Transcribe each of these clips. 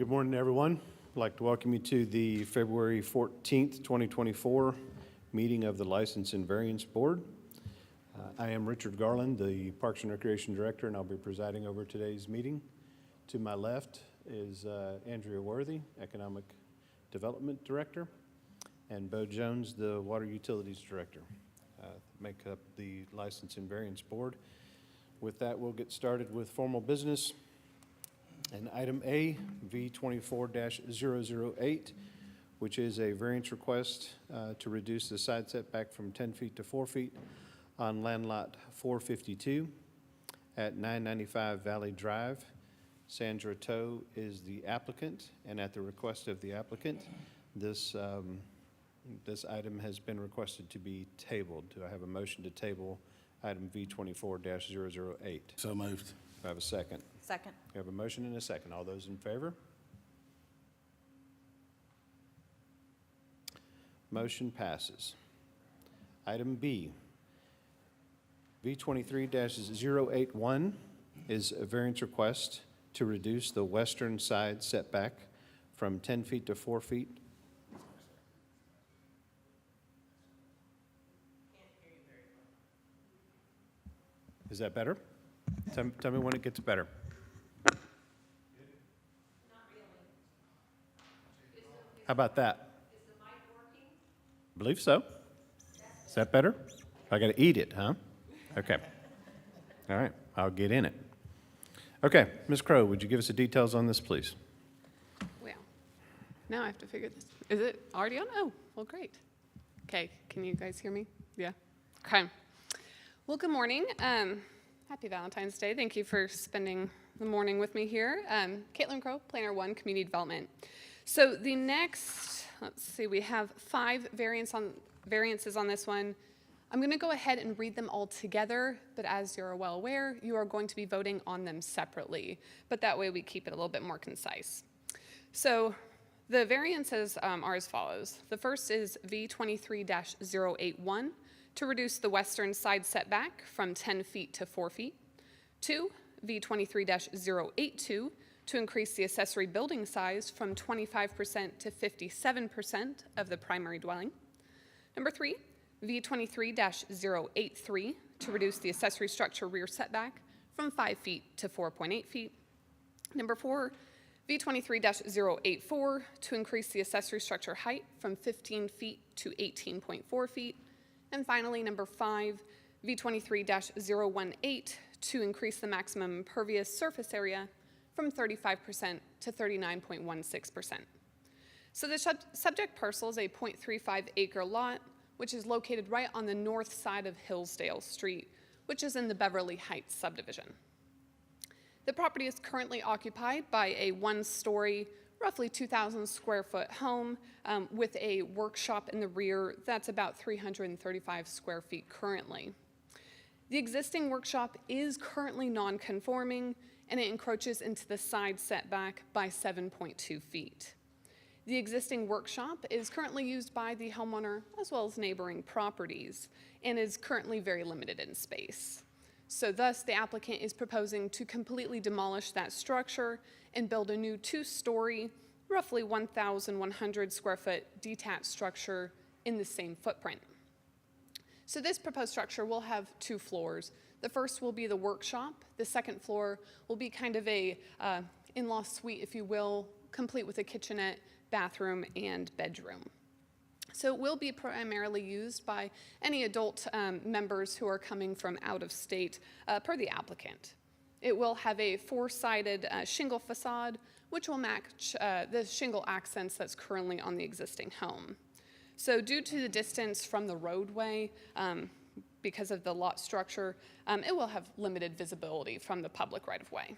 Good morning, everyone. I'd like to welcome you to the February 14th, 2024 meeting of the License and Variance Board. I am Richard Garland, the Parks and Recreation Director, and I'll be presiding over today's meeting. To my left is Andrea Worthy, Economic Development Director, and Bo Jones, the Water Utilities Director, make up the License and Variance Board. With that, we'll get started with formal business. And item A, V24-008, which is a variance request to reduce the side setback from 10 feet to 4 feet on land lot 452 at 995 Valley Drive. Sandra Toe is the applicant, and at the request of the applicant, this item has been requested to be tabled. Do I have a motion to table item V24-008? So moved. Do I have a second? Second. We have a motion and a second. All those in favor? Motion passes. Item B, V23-081 is a variance request to reduce the western side setback from 10 feet to 4 feet. Is that better? Tell me when it gets better. How about that? Is the mic working? I believe so. Is that better? I got to eat it, huh? Okay. All right, I'll get in it. Okay, Ms. Crow, would you give us the details on this, please? Well, now I have to figure this. Is it already on? Oh, well, great. Okay, can you guys hear me? Yeah. Okay. Well, good morning. Happy Valentine's Day. Thank you for spending the morning with me here. Caitlin Crow, Planner 1, Community Development. So the next, let's see, we have 5 variances on this one. I'm going to go ahead and read them all together, but as you're well aware, you are going to be voting on them separately, but that way we keep it a little bit more concise. So the variances are as follows. The first is V23-081 to reduce the western side setback from 10 feet to 4 feet. 2, V23-082 to increase the accessory building size from 25% to 57% of the primary dwelling. Number 3, V23-083 to reduce the accessory structure rear setback from 5 feet to 4.8 feet. Number 4, V23-084 to increase the accessory structure height from 15 feet to 18.4 feet. And finally, number 5, V23-018 to increase the maximum impervious surface area from 35% to 39.16%. So the subject parcel is a 0.35 acre lot, which is located right on the north side of Hillsdale Street, which is in the Beverly Heights subdivision. The property is currently occupied by a 1-story, roughly 2,000 square foot home with a workshop in the rear that's about 335 square feet currently. The existing workshop is currently non-conforming, and it encroaches into the side setback by 7.2 feet. The existing workshop is currently used by the homeowner as well as neighboring properties and is currently very limited in space. So thus, the applicant is proposing to completely demolish that structure and build a new 2-story, roughly 1,100 square foot detached structure in the same footprint. So this proposed structure will have 2 floors. The first will be the workshop. The second floor will be kind of a in-law suite, if you will, complete with a kitchenette, bathroom, and bedroom. So it will be primarily used by any adult members who are coming from out of state per the applicant. It will have a 4-sided shingle facade, which will match the shingle accents that's currently on the existing home. So due to the distance from the roadway, because of the lot structure, it will have limited visibility from the public right-of-way.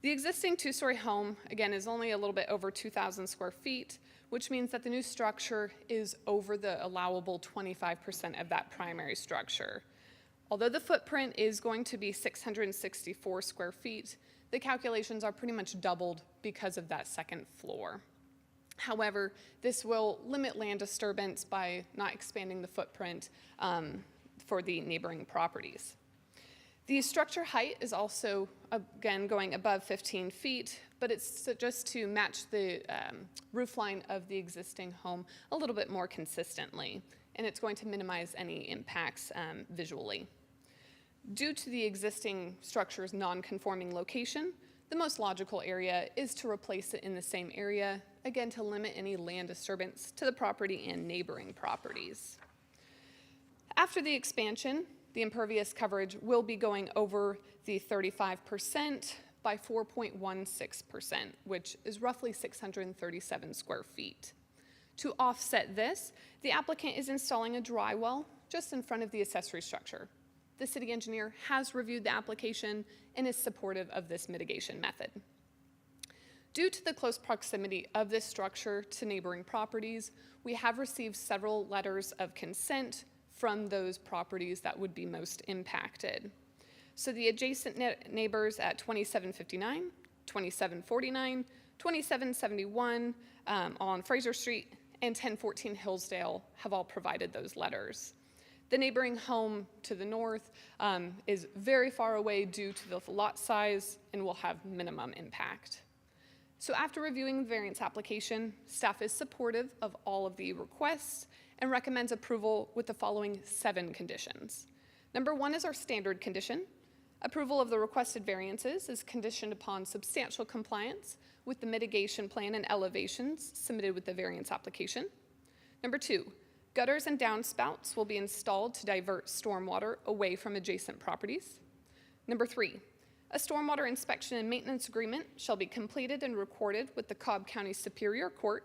The existing 2-story home, again, is only a little bit over 2,000 square feet, which means that the new structure is over the allowable 25% of that primary structure. Although the footprint is going to be 664 square feet, the calculations are pretty much doubled because of that second floor. However, this will limit land disturbance by not expanding the footprint for the neighboring properties. The structure height is also, again, going above 15 feet, but it's just to match the roof line of the existing home a little bit more consistently, and it's going to minimize any impacts visually. Due to the existing structure's non-conforming location, the most logical area is to replace it in the same area, again, to limit any land disturbance to the property and neighboring properties. After the expansion, the impervious coverage will be going over the 35% by 4.16%, which is roughly 637 square feet. To offset this, the applicant is installing a dry well just in front of the accessory structure. The city engineer has reviewed the application and is supportive of this mitigation method. Due to the close proximity of this structure to neighboring properties, we have received several letters of consent from those properties that would be most impacted. So the adjacent neighbors at 2759, 2749, 2771 on Fraser Street, and 1014 Hillsdale have all provided those letters. The neighboring home to the north is very far away due to the lot size and will have minimum impact. So after reviewing the variance application, staff is supportive of all of the requests and recommends approval with the following 7 conditions. Number 1 is our standard condition. Approval of the requested variances is conditioned upon substantial compliance with the mitigation plan and elevations submitted with the variance application. Number 2, gutters and downspouts will be installed to divert stormwater away from adjacent properties. Number 3, a stormwater inspection and maintenance agreement shall be completed and recorded with the Cobb County Superior Court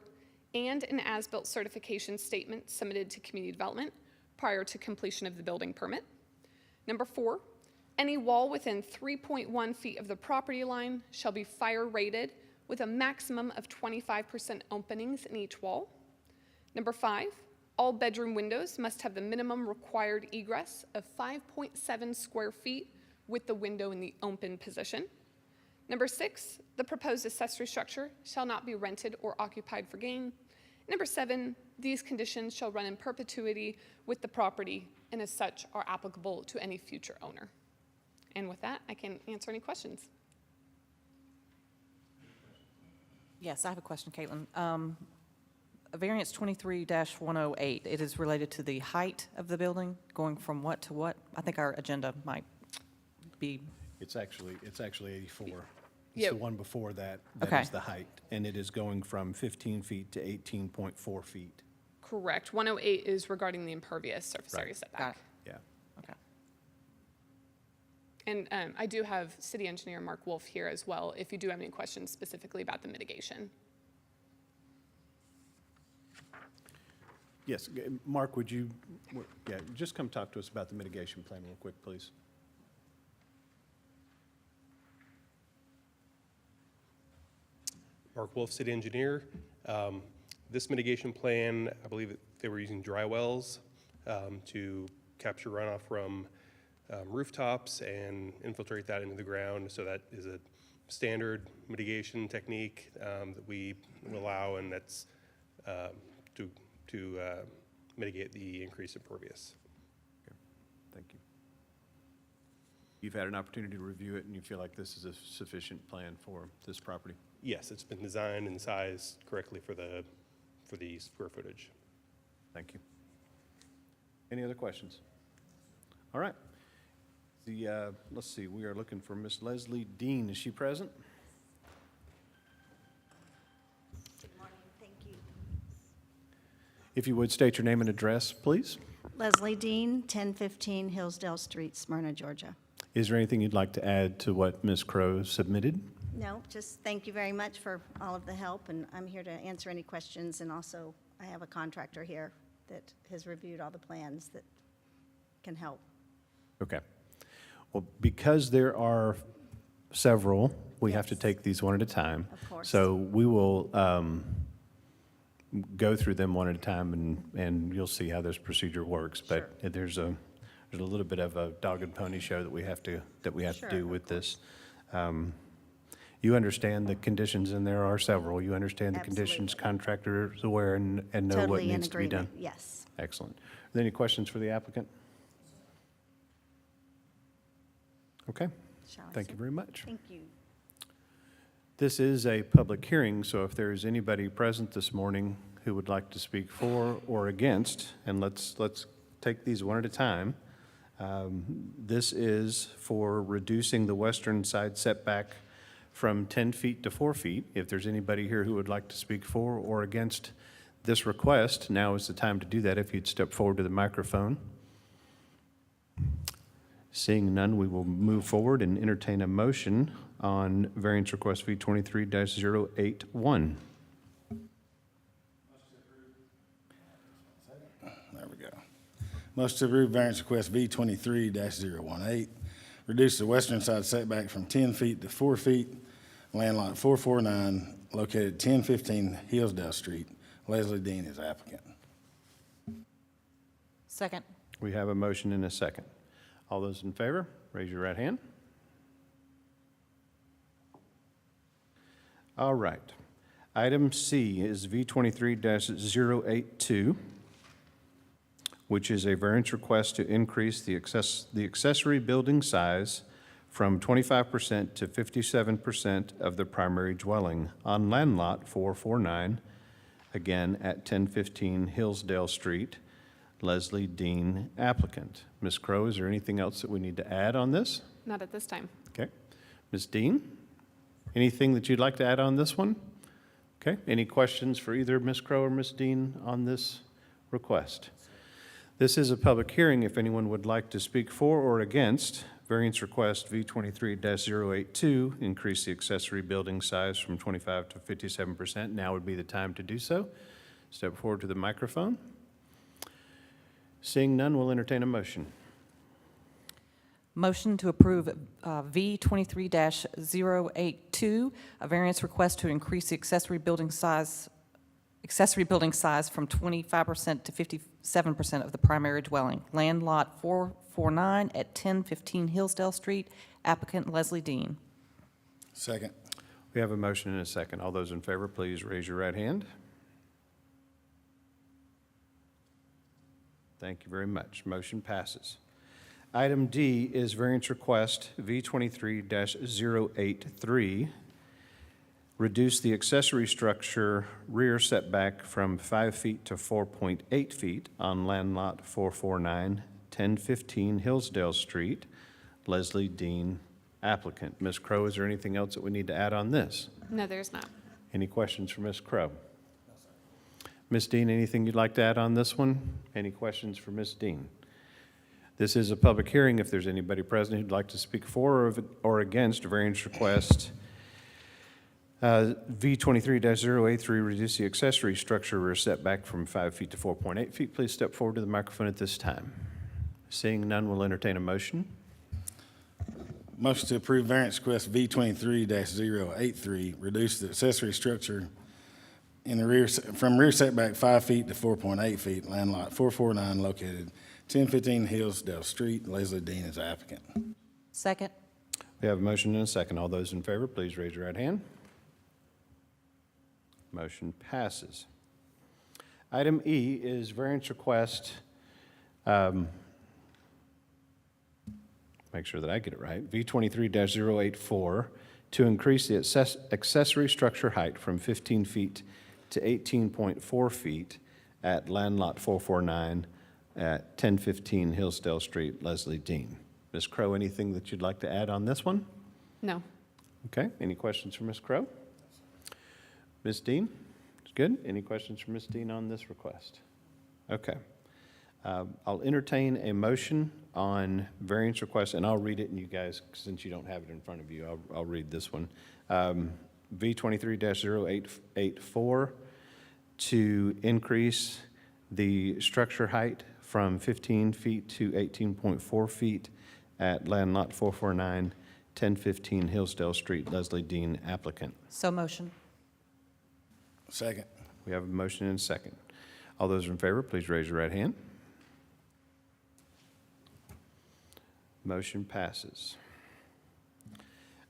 and an as-built certification statement submitted to community development prior to completion of the building permit. Number 4, any wall within 3.1 feet of the property line shall be fire rated with a maximum of 25% openings in each wall. Number 5, all bedroom windows must have the minimum required egress of 5.7 square feet with the window in the open position. Number 6, the proposed accessory structure shall not be rented or occupied for gain. Number 7, these conditions shall run in perpetuity with the property and as such are applicable to any future owner. And with that, I can answer any questions. Yes, I have a question, Caitlin. Variance 23-108, it is related to the height of the building, going from what to what? I think our agenda might be, It's actually 84. It's Yeah. the one before that, Okay. is the height, and it is going from 15 feet to 18.4 feet. Correct. 108 is regarding the impervious surface Right. area got setback. it, Yeah. okay. And I do have City Engineer Mark Wolf here as well, if you do have any questions specifically about the mitigation. Yes, Mark, would you, just come talk to us about the mitigation plan real quick, please. Mark Wolf, City Engineer. This mitigation plan, I believe they were using dry wells to capture runoff from rooftops and infiltrate that into the ground. So that is a standard mitigation technique that we allow, and that's to mitigate the increase in impervious. Thank you. You've had an opportunity to review it, and you feel like this is a sufficient plan for this property? Yes, it's been designed and sized correctly for the square footage. Thank you. Any other questions? All right. Let's see, we are looking for Miss Leslie Dean. Is she present? Good morning, thank you. If you would state your name and address, please. Leslie Dean, 1015 Hillsdale Street, Smyrna, Georgia. Is there anything you'd like to add to what Ms. Crow submitted? No, just thank you very much for all of the help, and I'm here to answer any questions, and also I have a contractor here that has reviewed all the plans that can help. Okay. Well, because there are several, we have to Yes. take these one at a time. Of course. So we will go through them one at a time, and you'll see how this procedure works. But Sure. there's a little bit of a dog and pony show that we have to Sure, do of with this. You understand the conditions, and there are several. You understand the conditions, Absolutely. contractor is aware and know what Totally in needs to be done. agreement, yes. Excellent. Are there any questions for the applicant? Okay, Shall I thank say? you very much. Thank you. This is a public hearing, so if there is anybody present this morning who would like to speak for or against, and let's take these one at a time. This is for reducing the western side setback from 10 feet to 4 feet. If there's anybody here who would like to speak for or against this request, now is the time to do that if you'd step forward to the microphone. Seeing none, we will move forward and entertain a motion on variance request V23-081. There we go. Motion to approve variance request V23-018, reduce the western side setback from 10 feet to 4 feet, land lot 449, located 1015 Hillsdale Street. Leslie Dean is applicant. Second. We have a motion and a second. All those in favor, raise your right hand. All right. Item C is V23-082, which is a variance request to increase the accessory building size from 25% to 57% of the primary dwelling on land lot 449, again at 1015 Hillsdale Street. Leslie Dean, applicant. Ms. Crowe, is there anything else that we need to add on this? Not at this time. Okay. Ms. Dean, anything that you'd like to add on this one? Okay. Any questions for either Ms. Crowe or Ms. Dean on this request? This is a public hearing. If anyone would like to speak for or against variance request V23-082, increase the accessory building size from 25 to 57%, now would be the time to do so. Step forward to the microphone. Seeing none, we'll entertain a motion. Motion to approve V23-082, a variance request to increase the accessory building size from 25% to 57% of the primary dwelling. Land lot 449 at 1015 Hillsdale Street. Applicant Leslie Dean. Second. We have a motion and a second. All those in favor, please raise your right hand. Thank you very much. Motion passes. Item D is variance request V23-083. Reduce the accessory structure rear setback from 5 feet to 4.8 feet on land lot 449, 1015 Hillsdale Street. Leslie Dean, applicant. Ms. Crowe, is there anything else that we need to add on this? No, there's not. Any questions for Ms. Crowe? Ms. Dean, anything you'd like to add on this one? Any questions for Ms. Dean? This is a public hearing. If there's anybody present who'd like to speak for or against variance request V23-083, reduce the accessory structure rear setback from 5 feet to 4.8 feet, please step forward to the microphone at this time. Seeing none, we'll entertain a motion. Motion to approve variance request V23-083, reduce the accessory structure in the rear, from rear setback 5 feet to 4.8 feet, land lot 449, located 1015 Hillsdale Street. Leslie Dean is applicant. Second. We have a motion and a second. All those in favor, please raise your right hand. Motion passes. Item E is variance request, make sure that I get it right, V23-084, to increase the accessory structure height from 15 feet to 18.4 feet at land lot 449 at 1015 Hillsdale Street. Leslie Dean. Ms. Crowe, anything that you'd like to add on this one? No. Okay, any questions for Ms. Crowe? Ms. Dean? Good. Any questions for Ms. Dean on this request? Okay. I'll entertain a motion on variance request, and I'll read it, and you guys, since you don't have it in front of you, I'll read this one. V23-084, to increase the structure height from 15 feet to 18.4 feet at land lot 449, 1015 Hillsdale Street. Leslie Dean, applicant. So motion. Second. We have a motion and a second. All those in favor, please raise your right hand. Motion passes.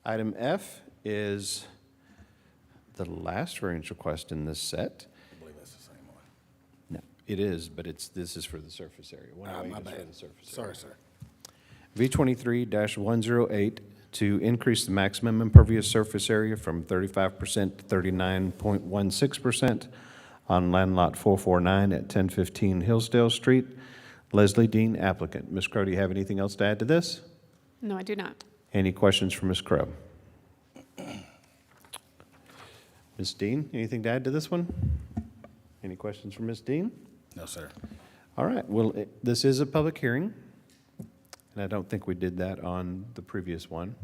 Item F is the last variance request in this set. I believe that's the same one. No, it is, but this is for the surface area. My 108 is for bad. the surface area. Sorry, sir. V23-108 to increase the maximum impervious surface area from 35% to 39.16% on land lot 449 at 1015 Hillsdale Street. Leslie Dean, applicant. Ms. Crowe, do you have anything else to add to this? No, I do not. Any questions for Ms. Crowe? Ms. Dean, anything to add to this one? Any questions for Ms. Dean? No, sir. All right, well, this is a public hearing, and I don't think we did that on the previous one.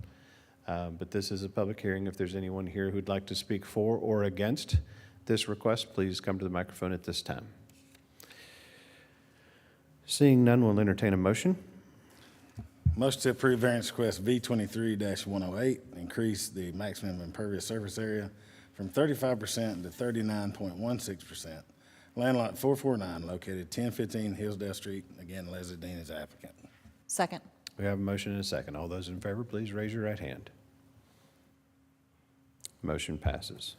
But this is a public hearing. If there's anyone here who'd like to speak for or against this request, please come to the microphone at this time. Seeing none, we'll entertain a motion. Motion to approve variance request V23-108, increase the maximum impervious surface area from 35% to 39.16%. Land lot 449 located 1015 Hillsdale Street. Again, Leslie Dean is applicant. Second. We have a motion and a second. All those in favor, please raise your right hand. Motion passes.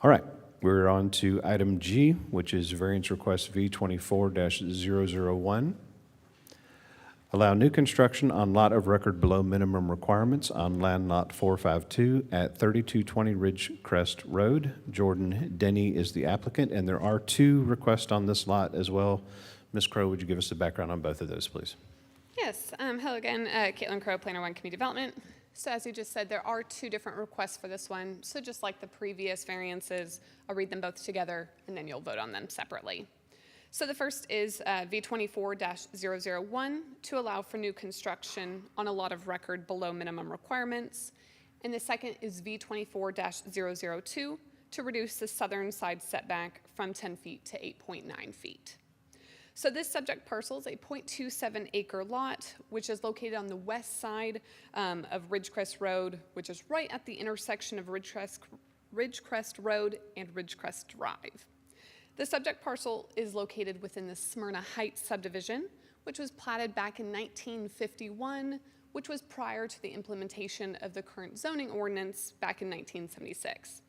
All right, we're on to item G, which is variance request V24-001. Allow new construction on lot of record below minimum requirements on land lot 452 at 3220 Ridgecrest Road. Jordan Denny is the applicant, and there are two requests on this lot as well. Ms. Crowe, would you give us a background on both of those, please? Yes, hello again, Caitlin Crowe, Planner 1 Community Development. So as you just said, there are two different requests for this one. So just like the previous variances, I'll read them both together and then you'll vote on them separately. So the first is V24-001 to allow for new construction on a lot of record below minimum requirements. And the second is V24-002 to reduce the southern side setback from 10 feet to 8.9 feet. So this subject parcel is a 0.27 acre lot, which is located on the west side of Ridgecrest Road, which is right at the intersection of Ridgecrest Road and Ridgecrest Drive. The subject parcel is located within the Smyrna Heights subdivision, which was platted back in 1951, which was prior to the implementation of the current zoning ordinance back in 1976.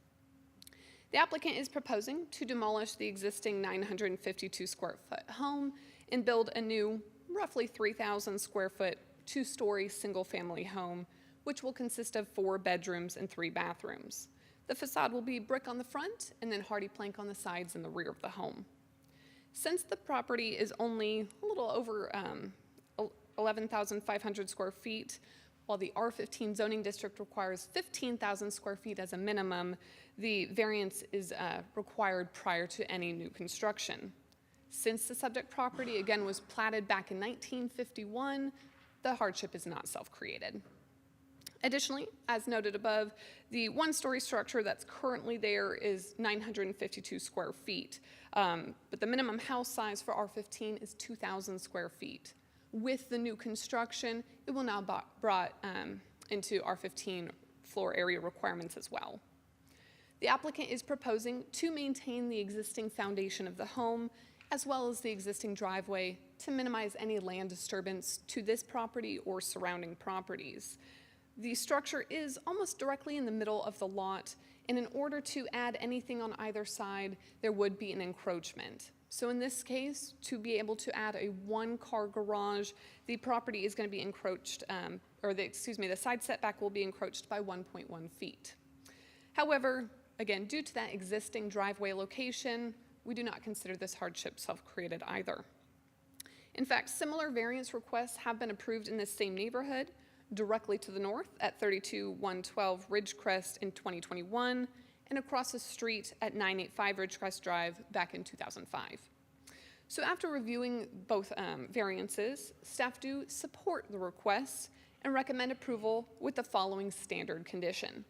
The applicant is proposing to demolish the existing 952 square foot home and build a new, roughly 3,000 square foot, two-story single-family home, which will consist of 4 bedrooms and 3 bathrooms. The facade will be brick on the front and then hardy plank on the sides and the rear of the home. Since the property is only a little over 11,500 square feet, while the R15 zoning district requires 15,000 square feet as a minimum, the variance is required prior to any new construction. Since the subject property, again, was platted back in 1951, the hardship is not self-created. Additionally, as noted above, the one-story structure that's currently there is 952 square feet, but the minimum house size for R15 is 2,000 square feet. With the new construction, it will now be brought into R15 floor area requirements as well. The applicant is proposing to maintain the existing foundation of the home as well as the existing driveway to minimize any land disturbance to this property or surrounding properties. The structure is almost directly in the middle of the lot, and in order to add anything on either side, there would be an encroachment. So in this case, to be able to add a one-car garage, the property is going to be encroached, the side setback will be encroached by 1.1 feet. However, again, due to that existing driveway location, we do not consider this hardship self-created either. In fact, similar variance requests have been approved in this same neighborhood, directly to the north at 32112 Ridgecrest in 2021, and across the street at 985 Ridgecrest Drive back in 2005. So after reviewing both variances, staff do support the requests and recommend approval with the following standard condition.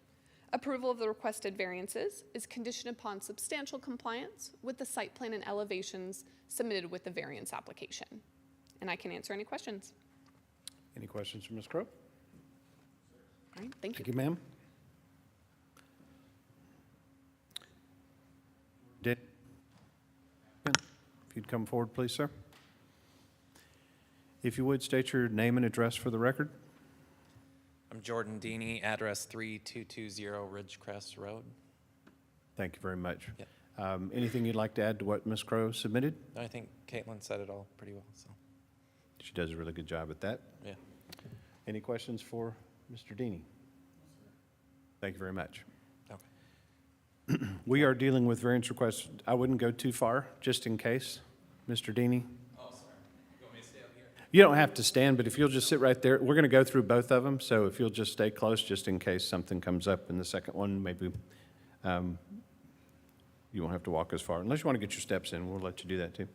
Approval of the requested variances is conditioned upon substantial compliance with the site plan and elevations submitted with the variance application. And I can answer any questions. Any questions for Ms. Crowe? All right, thank you. Thank you, ma'am. If you'd come forward, please, sir. If you would, state your name and address for the record. I'm Jordan Deeney, address 3220 Ridgecrest Road. Thank you very much. Yep. Anything you'd like to add to what Ms. Crowe submitted? I think Caitlin said it all pretty well, so, She does a really good job at that. yeah. Any questions for Mr. Deeney? Thank you very much. Okay. We are dealing with variance requests. I wouldn't go too far, just in case. Mr. Deeney? Oh, sorry. You want me to stay up here? You don't have to stand, but if you'll just sit right there. We're going to go through both of them, so if you'll just stay close, just in case something comes up in the second one, maybe you won't have to walk as far. Unless you want to get your steps in, we'll let you do that too.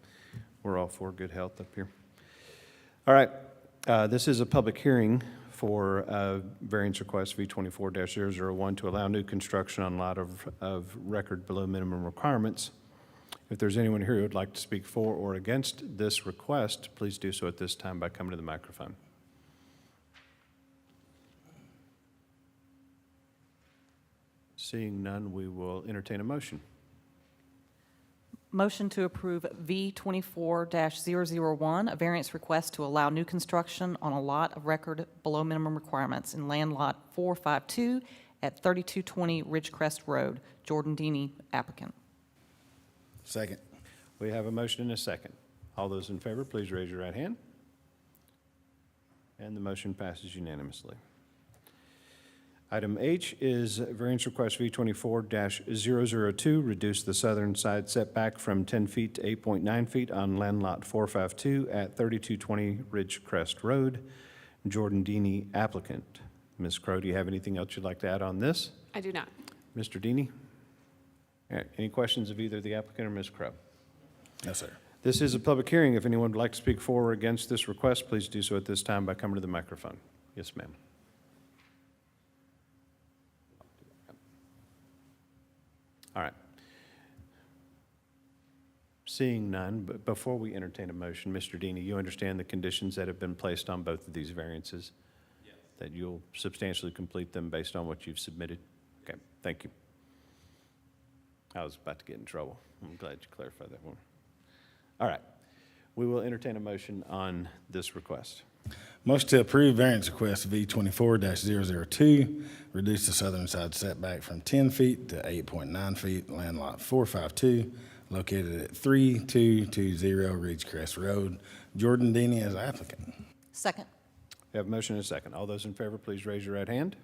We're all for good health up here. All right, this is a public hearing for variance request V24-001 to allow new construction on lot of record below minimum requirements. If there's anyone here who would like to speak for or against this request, please do so at this time by coming to the microphone. Seeing none, we will entertain a motion. Motion to approve V24-001, a variance request to allow new construction on a lot of record below minimum requirements in land lot 452 at 3220 Ridgecrest Road. Jordan Deeney, applicant. Second. We have a motion and a second. All those in favor, please raise your right hand. And the motion passes unanimously. Item H is variance request V24-002, reduce the southern side setback from 10 feet to 8.9 feet on land lot 452 at 3220 Ridgecrest Road. Jordan Deeney, applicant. Ms. Crowe, do you have anything else you'd like to add on this? I do not. Mr. Deeney? All right, any questions of either the applicant or Ms. Crowe? No, sir. This is a public hearing. If anyone would like to speak for or against this request, please do so at this time by coming to the microphone. Yes, ma'am. All right. Seeing none, but before we entertain a motion, Mr. Deeney, you understand the conditions that have been placed on both of these variances? Yes. That you'll substantially complete them based on what you've submitted? Okay, thank you. I was about to get in trouble. I'm glad you clarified that one. All right. We will entertain a motion on this request. Motion to approve variance request V24-002, reduce the southern side setback from 10 feet to 8.9 feet, land lot 452, located at 3220 Ridgecrest Road. Jordan Deeney as applicant. Second. We have a motion and a second. All those in favor, please raise your right hand.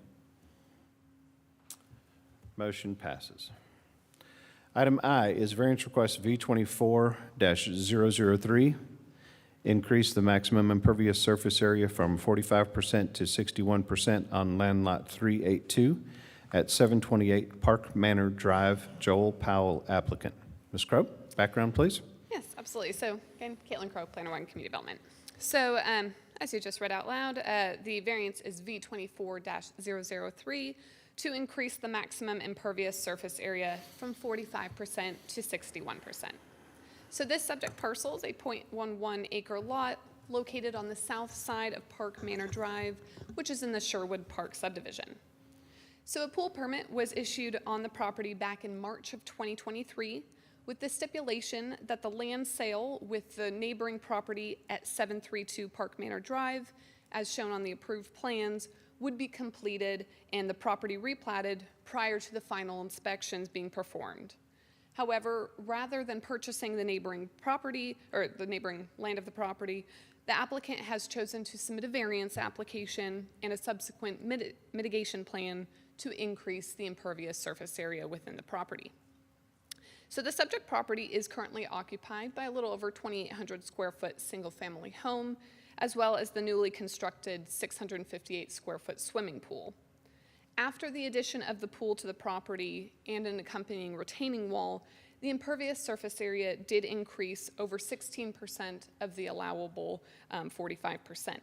Motion passes. Item I is variance request V24-003. Increase the maximum impervious surface area from 45% to 61% on land lot 382 at 728 Park Manor Drive. Joel Powell, applicant. Ms. Crowe, background, please. Yes, absolutely. So again, Caitlin Crowe, Planner 1 Community Development. So as you just read out loud, the variance is V24-003 to increase the maximum impervious surface area from 45% to 61%. So this subject parcel is a 0.11 acre lot located on the south side of Park Manor Drive, which is in the Sherwood Park subdivision. So a pool permit was issued on the property back in March of 2023 with the stipulation that the land sale with the neighboring property at 732 Park Manor Drive, as shown on the approved plans, would be completed and the property replatted prior to the final inspections being performed. However, rather than purchasing the neighboring property or the neighboring land of the property, the applicant has chosen to submit a variance application and a subsequent mitigation plan to increase the impervious surface area within the property. So the subject property is currently occupied by a little over 2,800 square foot single family home, as well as the newly constructed 658 square foot swimming pool. After the addition of the pool to the property and an accompanying retaining wall, the impervious surface area did increase over 16% of the allowable 45%.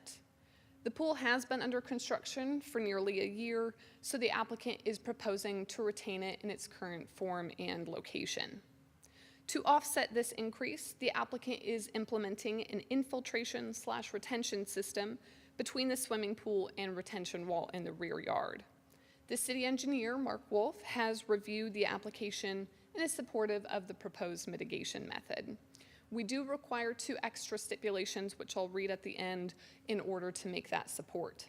The pool has been under construction for nearly a year, so the applicant is proposing to retain it in its current form and location. To offset this increase, the applicant is implementing an infiltration/retention system between the swimming pool and retention wall in the rear yard. The city engineer, Mark Wolf, has reviewed the application and is supportive of the proposed mitigation method. We do require 2 extra stipulations, which I'll read at the end, in order to make that support.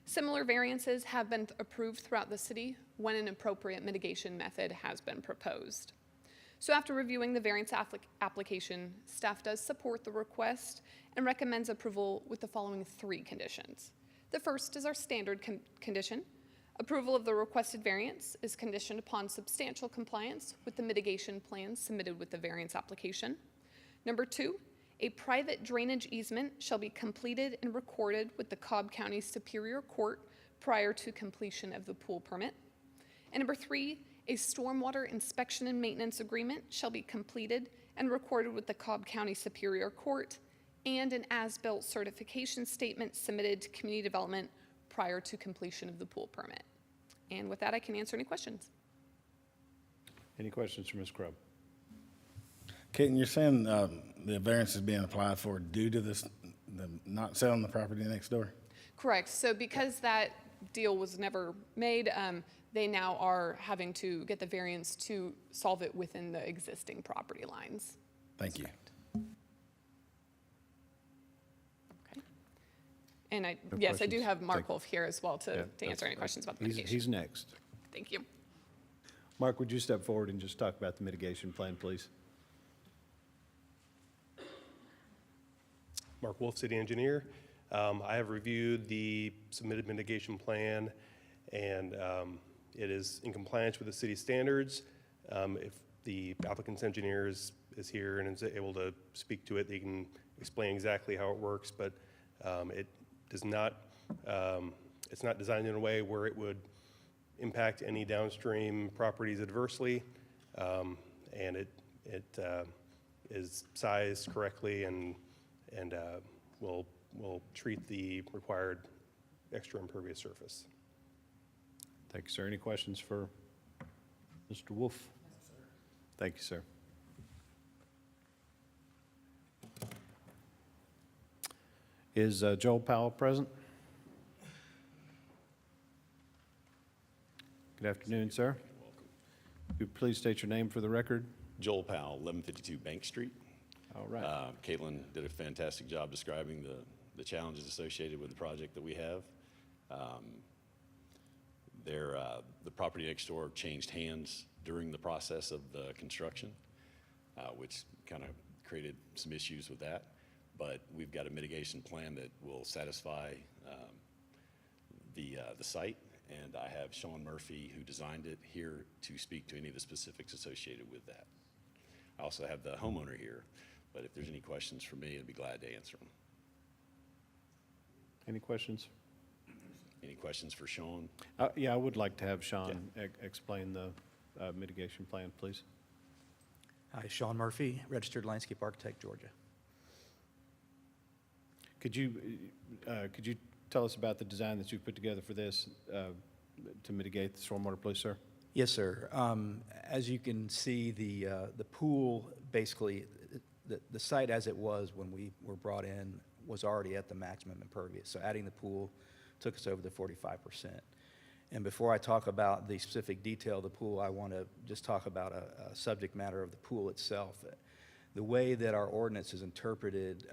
Similar variances have been approved throughout the city when an appropriate mitigation method has been proposed. So after reviewing the variance application, staff does support the request and recommends approval with the following 3 conditions. The first is our standard condition. Approval of the requested variance is conditioned upon substantial compliance with the mitigation plans submitted with the variance application. Number 2, a private drainage easement shall be completed and recorded with the Cobb County Superior Court prior to completion of the pool permit. And number 3, a stormwater inspection and maintenance agreement shall be completed and recorded with the Cobb County Superior Court, and an as-built certification statement submitted to community development prior to completion of the pool permit. And with that, I can answer any questions. Any questions for Ms. Grubb? Caitlin, you're saying the variance is being applied for due to the not selling the property next door? Correct. So because that deal was never made, they now are having to get the variance to solve it within the existing property lines. Thank you. Okay. And No yes, I do questions? have Mark Thank- Wolf here as well Yeah, to answer that's- any questions about the He's mitigation. next. Thank you. Mark, would you step forward and just talk about the mitigation plan, please? Mark Wolf, city engineer. I have reviewed the submitted mitigation plan, and it is in compliance with the city standards. If the applicant's engineer is here and is able to speak to it, they can explain exactly how it works, but it does not, it's not designed in a way where it would impact any downstream properties adversely, and it is sized correctly and will treat the required extra impervious surface. Thank you, sir. Any questions for Mr. Wolf? Thank you, sir. Is Joel Powell present? Good afternoon, sir. Welcome. Could you please state your name for the record? Joel Powell, 1152 Bank Street. All right. Caitlin did a fantastic job describing the challenges associated with the project that we have. The property next door changed hands during the process of the construction, which kind of created some issues with that. But we've got a mitigation plan that will satisfy the site, and I have Sean Murphy, who designed it, here to speak to any of the specifics associated with that. I also have the homeowner here, but if there's any questions for me, I'd be glad to answer them. Any questions? Any questions for Sean? Yeah, I would like to have Sean explain the mitigation plan, please. Hi, Sean Murphy, registered landscape architect, Georgia. Could you tell us about the design that you've put together for this to mitigate the stormwater, please, sir? Yes, sir. As you can see, the pool, basically, the site as it was when we were brought in was already at the maximum impervious. So adding the pool took us over the 45%. And before I talk about the specific detail of the pool, I want to just talk about a subject matter of the pool itself. The way that our ordinance is interpreted,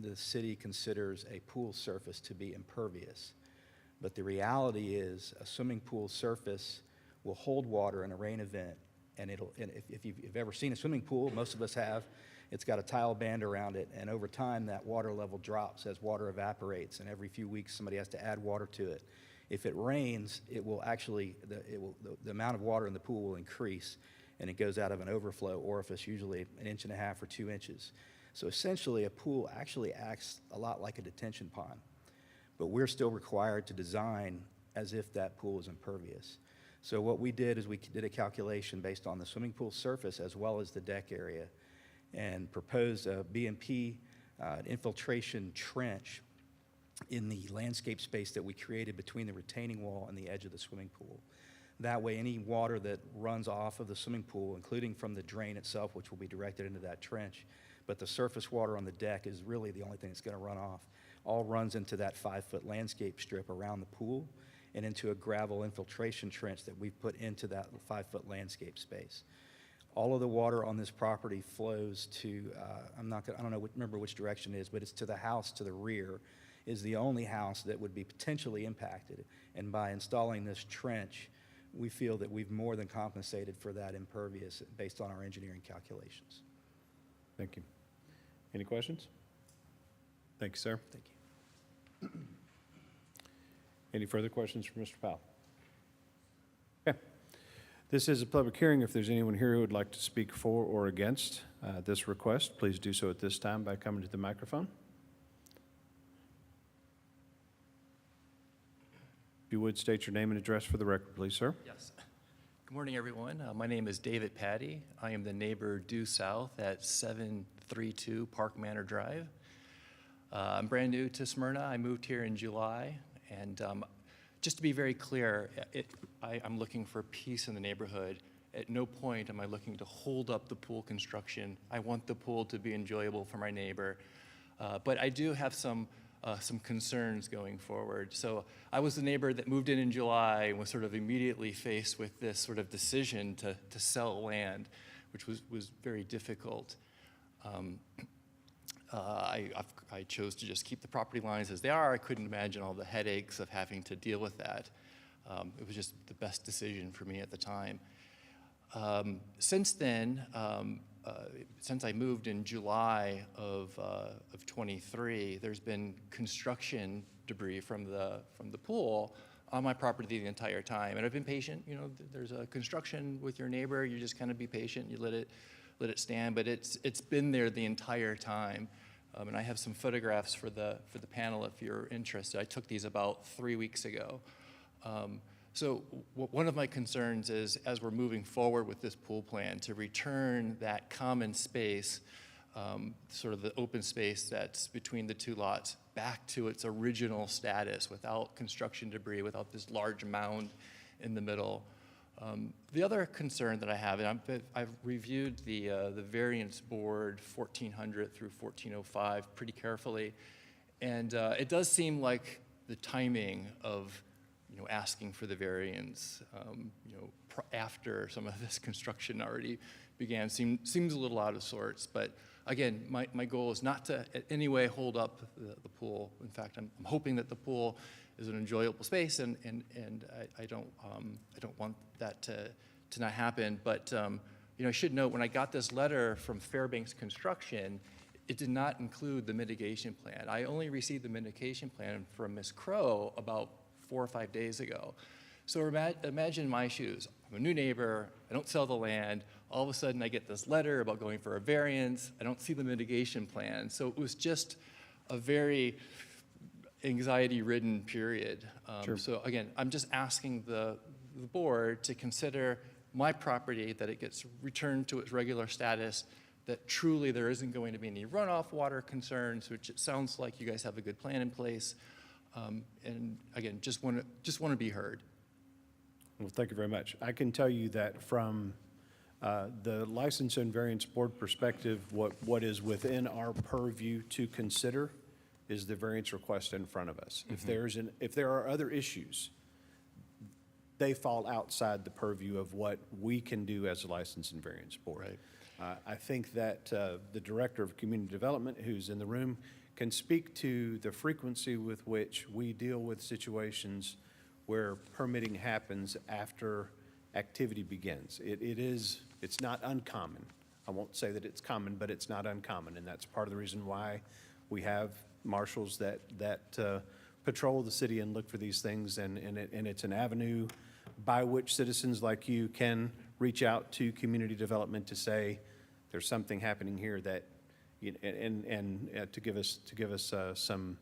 the city considers a pool surface to be impervious. But the reality is a swimming pool surface will hold water in a rain event. And if you've ever seen a swimming pool, most of us have, it's got a tile band around it. And over time, that water level drops as water evaporates. And every few weeks, somebody has to add water to it. If it rains, it will actually, the amount of water in the pool will increase, and it goes out of an overflow orifice, usually 1.5 inches or 2 inches. So essentially, a pool actually acts a lot like a detention pond. But we're still required to design as if that pool is impervious. So what we did is we did a calculation based on the swimming pool surface as well as the deck area, and proposed a B&P infiltration trench in the landscape space that we created between the retaining wall and the edge of the swimming pool. That way, any water that runs off of the swimming pool, including from the drain itself, which will be directed into that trench, but the surface water on the deck is really the only thing that's going to run off, all runs into that 5-foot landscape strip around the pool and into a gravel infiltration trench that we've put into that 5-foot landscape space. All of the water on this property flows to, I don't remember which direction it is, but it's to the house to the rear, is the only house that would be potentially impacted. And by installing this trench, we feel that we've more than compensated for that impervious based on our engineering calculations. Thank you. Any questions? Thank you, sir. Thank you. Any further questions for Mr. Powell? Okay. This is a public hearing. If there's anyone here who would like to speak for or against this request, please do so at this time by coming to the microphone. If you would, state your name and address for the record, please, sir. Yes. Good morning, everyone. My name is David Patty. I am the neighbor due south at 732 Park Manor Drive. I'm brand new to Smyrna. I moved here in July. And just to be very clear, I'm looking for peace in the neighborhood. At no point am I looking to hold up the pool construction. I want the pool to be enjoyable for my neighbor. But I do have some concerns going forward. So I was the neighbor that moved in July and was sort of immediately faced with this sort of decision to sell land, which was very difficult. I chose to just keep the property lines as they are. I couldn't imagine all the headaches of having to deal with that. It was just the best decision for me at the time. Since then, since I moved in July of 23, there's been construction debris from the pool on my property the entire time, and I've been patient. You know, there's a construction with your neighbor. You just kind of be patient. You let it stand, but it's been there the entire time. And I have some photographs for the panel if you're interested. I took these about 3 weeks ago. So one of my concerns is, as we're moving forward with this pool plan, to return that common space, sort of the open space that's between the two lots, back to its original status without construction debris, without this large mound in the middle. The other concern that I have, and I've reviewed the variance board 1400 through 1405 pretty carefully, and it does seem like the timing of asking for the variance, after some of this construction already began seems a little out of sorts. But again, my goal is not to in any way hold up the pool. In fact, I'm hoping that the pool is an enjoyable space, and I don't want that to not happen. But I should note, when I got this letter from Fairbanks Construction, it did not include the mitigation plan. I only received the mitigation plan from Ms. Crow about 4 or 5 days ago. So imagine my shoes. I'm a new neighbor. I don't sell the land. All of a sudden, I get this letter about going for a variance. I don't see the mitigation plan. So it was just a very anxiety-ridden period. Sure. So again, I'm just asking the board to consider my property, that it gets returned to its regular status, that truly there isn't going to be any runoff water concerns, which it sounds like you guys have a good plan in place. And again, just want to be heard. Well, thank you very much. I can tell you that from the License and Variance Board perspective, what is within our purview to consider is the variance request in front of us. Mm-hmm. If there are other issues, they fall outside the purview of what we can do as a License and Variance Board. Right. I think that the Director of Community Development, who's in the room, can speak to the frequency with which we deal with situations where permitting happens after activity begins. It's not uncommon. I won't say that it's common, but it's not uncommon, and that's part of the reason why we have marshals that patrol the city and look for these things, and it's an avenue by which citizens like you can reach out to community development to say, there's something happening here that, and to give us some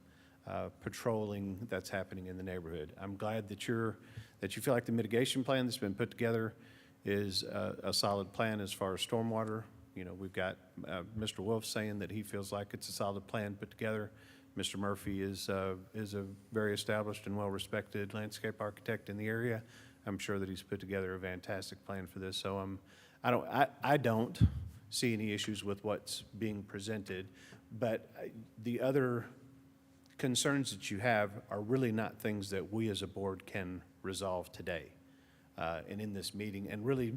patrolling that's happening in the neighborhood. I'm glad that you feel like the mitigation plan that's been put together is a solid plan as far as stormwater. We've got Mr. Wolf saying that he feels like it's a solid plan put together. Mr. Murphy is a very established and well-respected landscape architect in the area. I'm sure that he's put together a fantastic plan for this. So I don't see any issues with what's being presented, but the other concerns that you have are really not things that we as a board can resolve today and in this meeting, and really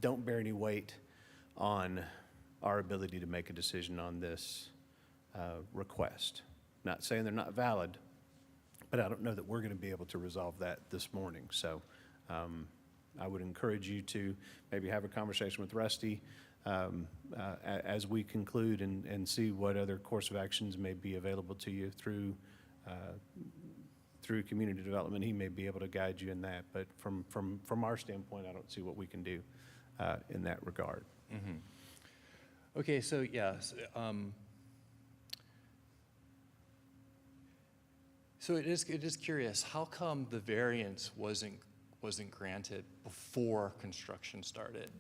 don't bear any weight on our ability to make a decision on this request. Not saying they're not valid, but I don't know that we're going to be able to resolve that this morning. So I would encourage you to maybe have a conversation with Rusty as we conclude and see what other course of actions may be available to you through community development. He may be able to guide you in that, but from our standpoint, I don't see what we can do in that regard. Okay, so yes, so it is curious, how come the variance wasn't granted before construction started?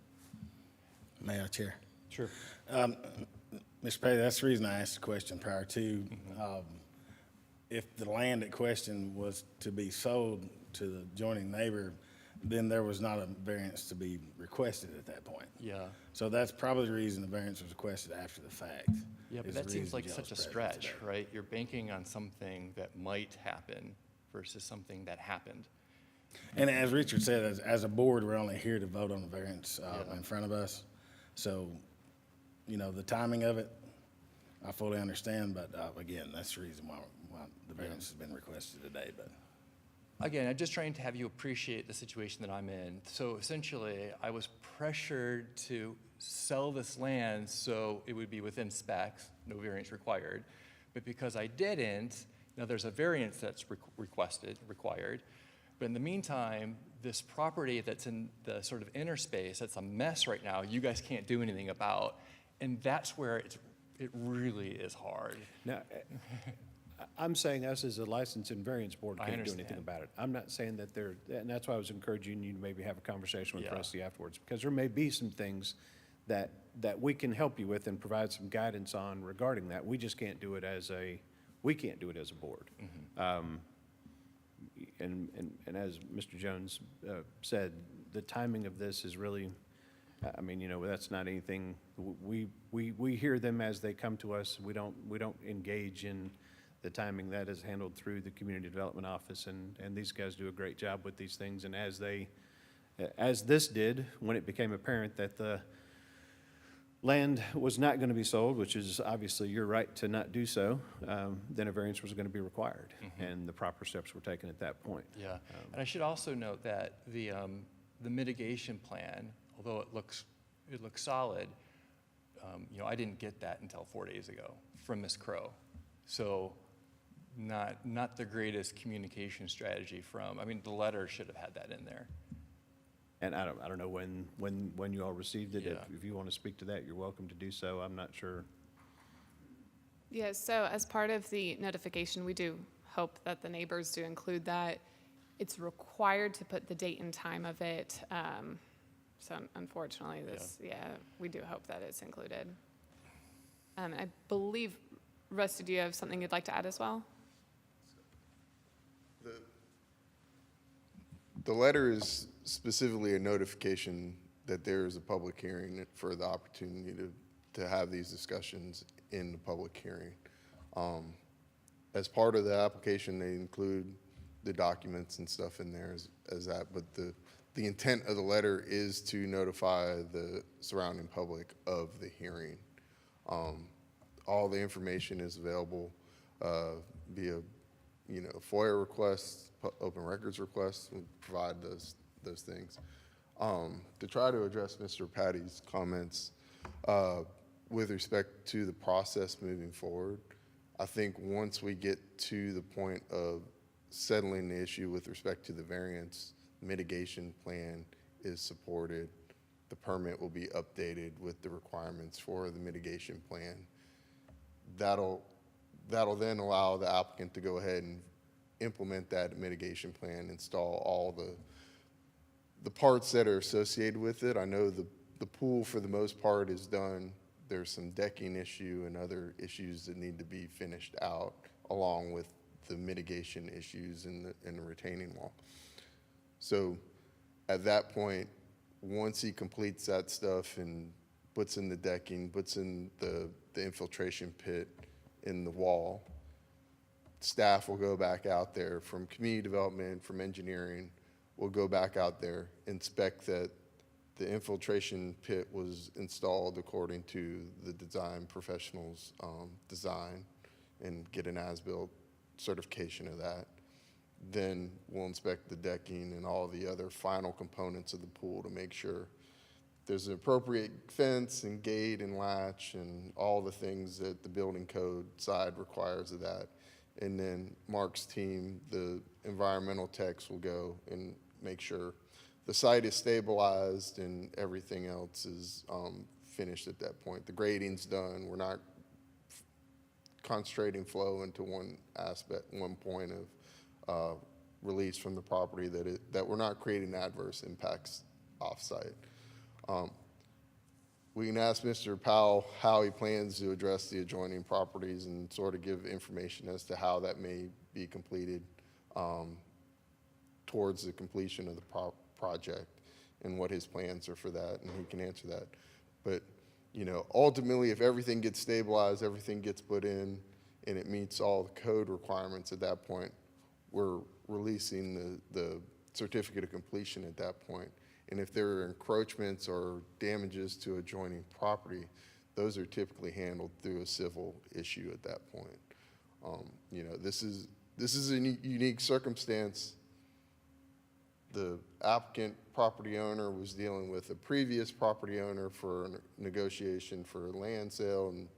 May I, Chair? Sure. Mr. Petty, that's the reason I asked the question prior to. If the land at question was to be sold to the adjoining neighbor, then there was not a variance to be requested at that point. Yeah. So that's probably the reason the variance was requested after the fact. Yeah, but is the that seems reason like y'all's such a present stretch, today. right? You're banking on something that might happen versus something that happened. And as Richard said, as a board, we're only here to vote on the variance Yeah. in front of us. So, you know, the timing of it, I fully understand, but again, that's the reason why the variance has been requested today. But Again, I'm just trying to have you appreciate the situation that I'm in. So essentially, I was pressured to sell this land so it would be within specs, no variance required. But because I didn't, now there's a variance that's required. But in the meantime, this property that's in the sort of inner space, that's a mess right now, you guys can't do anything about. And that's where it really is hard. Now, I'm saying us as a license and variance board I can't do anything understand. about it. I'm not saying that and that's why I was encouraging you to maybe have a conversation with Yeah. Rusty afterwards, because there may be some things that we can help you with and provide some guidance on regarding that. We just can't do it as a board. And as Mr. Jones said, the timing of this is really, I mean, you know, that's not anything, we hear them as they come to us. We don't engage in the timing. That is handled through the Community Development Office, and these guys do a great job with these things. And as this did, when it became apparent that the land was not going to be sold, which is obviously your right to not do so, then a variance was going to be required, and the proper steps were taken at that point. Yeah, and I should also note that the mitigation plan, although it looks solid, you know, I didn't get that until 4 days ago from Ms. Crow. So not the greatest communication strategy from, I mean, the letter should have had that in there. And I don't know when you all received it. Yeah. If you want to speak to that, you're welcome to do so. I'm not sure. Yeah, so as part of the notification, we do hope that the neighbors do include that. It's required to put the date and time of it. So unfortunately, we do hope that it's included. I believe, Rusty, do you have something you'd like to add as well? The letter is specifically a notification that there is a public hearing for the opportunity to have these discussions in the public hearing. As part of the application, they include the documents and stuff in there as that, but the intent of the letter is to notify the surrounding public of the hearing. All the information is available via, you know, FOIA requests, open records requests. We provide those things. To try to address Mr. Patty's comments with respect to the process moving forward, I think once we get to the point of settling the issue with respect to the variance, mitigation plan is supported, the permit will be updated with the requirements for the mitigation plan. That'll then allow the applicant to go ahead and implement that mitigation plan, install all the parts that are associated with it. I know the pool for the most part is done. There's some decking issue and other issues that need to be finished out, along with the mitigation issues in the retaining wall. So at that point, once he completes that stuff and puts in the decking, puts in the infiltration pit in the wall, staff will go back out there from community development, from engineering, will go back out there, inspect that the infiltration pit was installed according to the design professional's design, and get an as-built certification of that. then we'll inspect the decking and all the other final components of the pool to make sure there's an appropriate fence and gate and latch and all the things that the building code side requires of that. And then Mark's team, the environmental techs, will go and make sure the site is stabilized and everything else is finished at that point. The grading's done. We're not concentrating flow into one aspect, one point of release from the property, that we're not creating adverse impacts off-site. We can ask Mr. Powell how he plans to address the adjoining properties and sort of give information as to how that may be completed towards the completion of the project and what his plans are for that, and he can answer that. But, you know, ultimately, if everything gets stabilized, everything gets put in, and it meets all the code requirements at that point, we're releasing the certificate of completion at that point. And if there are encroachments or damages to adjoining property, those are typically handled through a civil issue at that point. You know, this is a unique circumstance. The applicant property owner was dealing with a previous property owner for negotiation for a land sale, and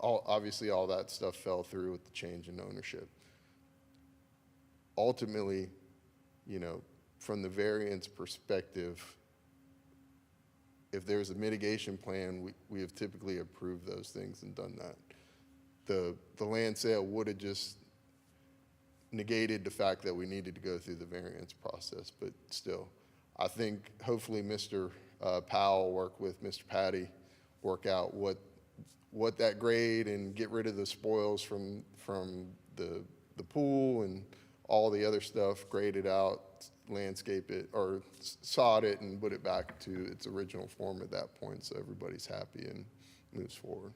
obviously all that stuff fell through with the change in ownership. Ultimately, you know, from the variance perspective, if there's a mitigation plan, we have typically approved those things and done that. The land sale would have just negated the fact that we needed to go through the variance process, but still, I think hopefully Mr. Powell work with Mr. Patty, work out what that grade and get rid of the spoils from the pool and all the other stuff, grade it out, landscape it, or sod it and put it back to its original form at that point so everybody's happy and moves forward.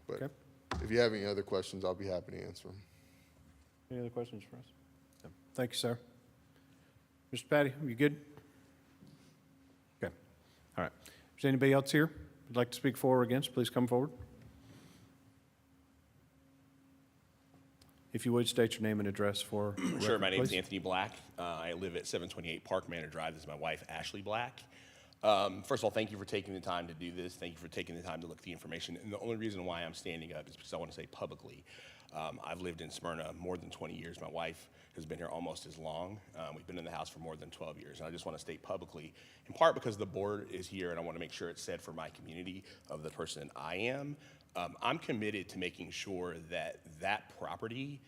But Okay. if you have any other questions, I'll be happy to answer them. Any other questions for us? No. Thank you, sir. Mr. Patty, you good? Okay. All right. Is there anybody else here who'd like to speak for or against? Please come forward. If you would, state your name and address for the Sure, record, my name is please. Anthony Black. I live at 728 Park Manor Drive. This is my wife, Ashley Black. First of all, thank you for taking the time to do this. Thank you for taking the time to look at the information. And the only reason why I'm standing up is because I want to say publicly, I've lived in Smyrna more than 20 years. My wife has been here almost as long. We've been in the house for more than 12 years. And I just want to state publicly, in part because the board is here and I want to make sure it's said for my community of the person I am. I'm committed to making sure that that property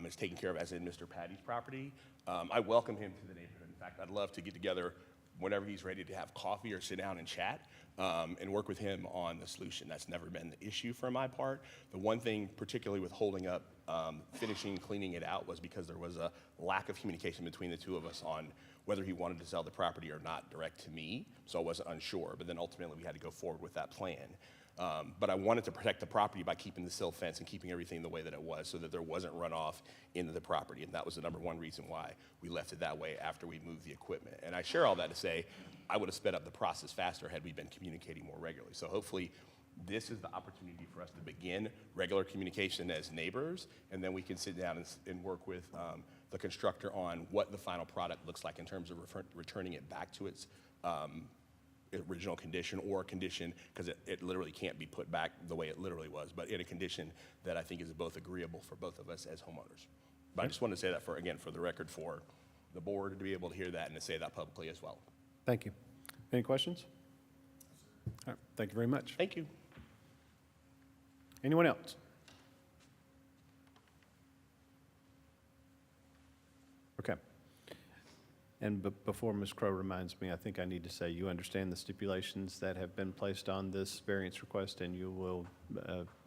is taken care of, as in Mr. Patty's property. I welcome him to the neighborhood. In fact, I'd love to get together whenever he's ready to have coffee or sit down and chat and work with him on the solution. That's never been the issue for my part. The one thing, particularly with holding up finishing cleaning it out, was because there was a lack of communication between the two of us on whether he wanted to sell the property or not direct to me, so I wasn't unsure. But then ultimately we had to go forward with that plan. But I wanted to protect the property by keeping the sill fence and keeping everything the way that it was so that there wasn't runoff into the property. And that was the number one reason why we left it that way after we moved the equipment. And I share all that to say I would have sped up the process faster had we been communicating more regularly. So hopefully this is the opportunity for us to begin regular communication as neighbors, and then we can sit down and work with the constructor on what the final product looks like in terms of returning it back to its original condition, or a condition, because it literally can't be put back the way it literally was, but in a condition that I think is both agreeable for both of us as homeowners. But I just wanted to say that for the record, for the board to be able to hear that and to say that publicly as well. Thank you. Any questions? All right. Thank you very much. Thank you. Anyone else? Okay. And before Ms. Crowe reminds me, I think I need to say you understand the stipulations that have been placed on this variance request and you will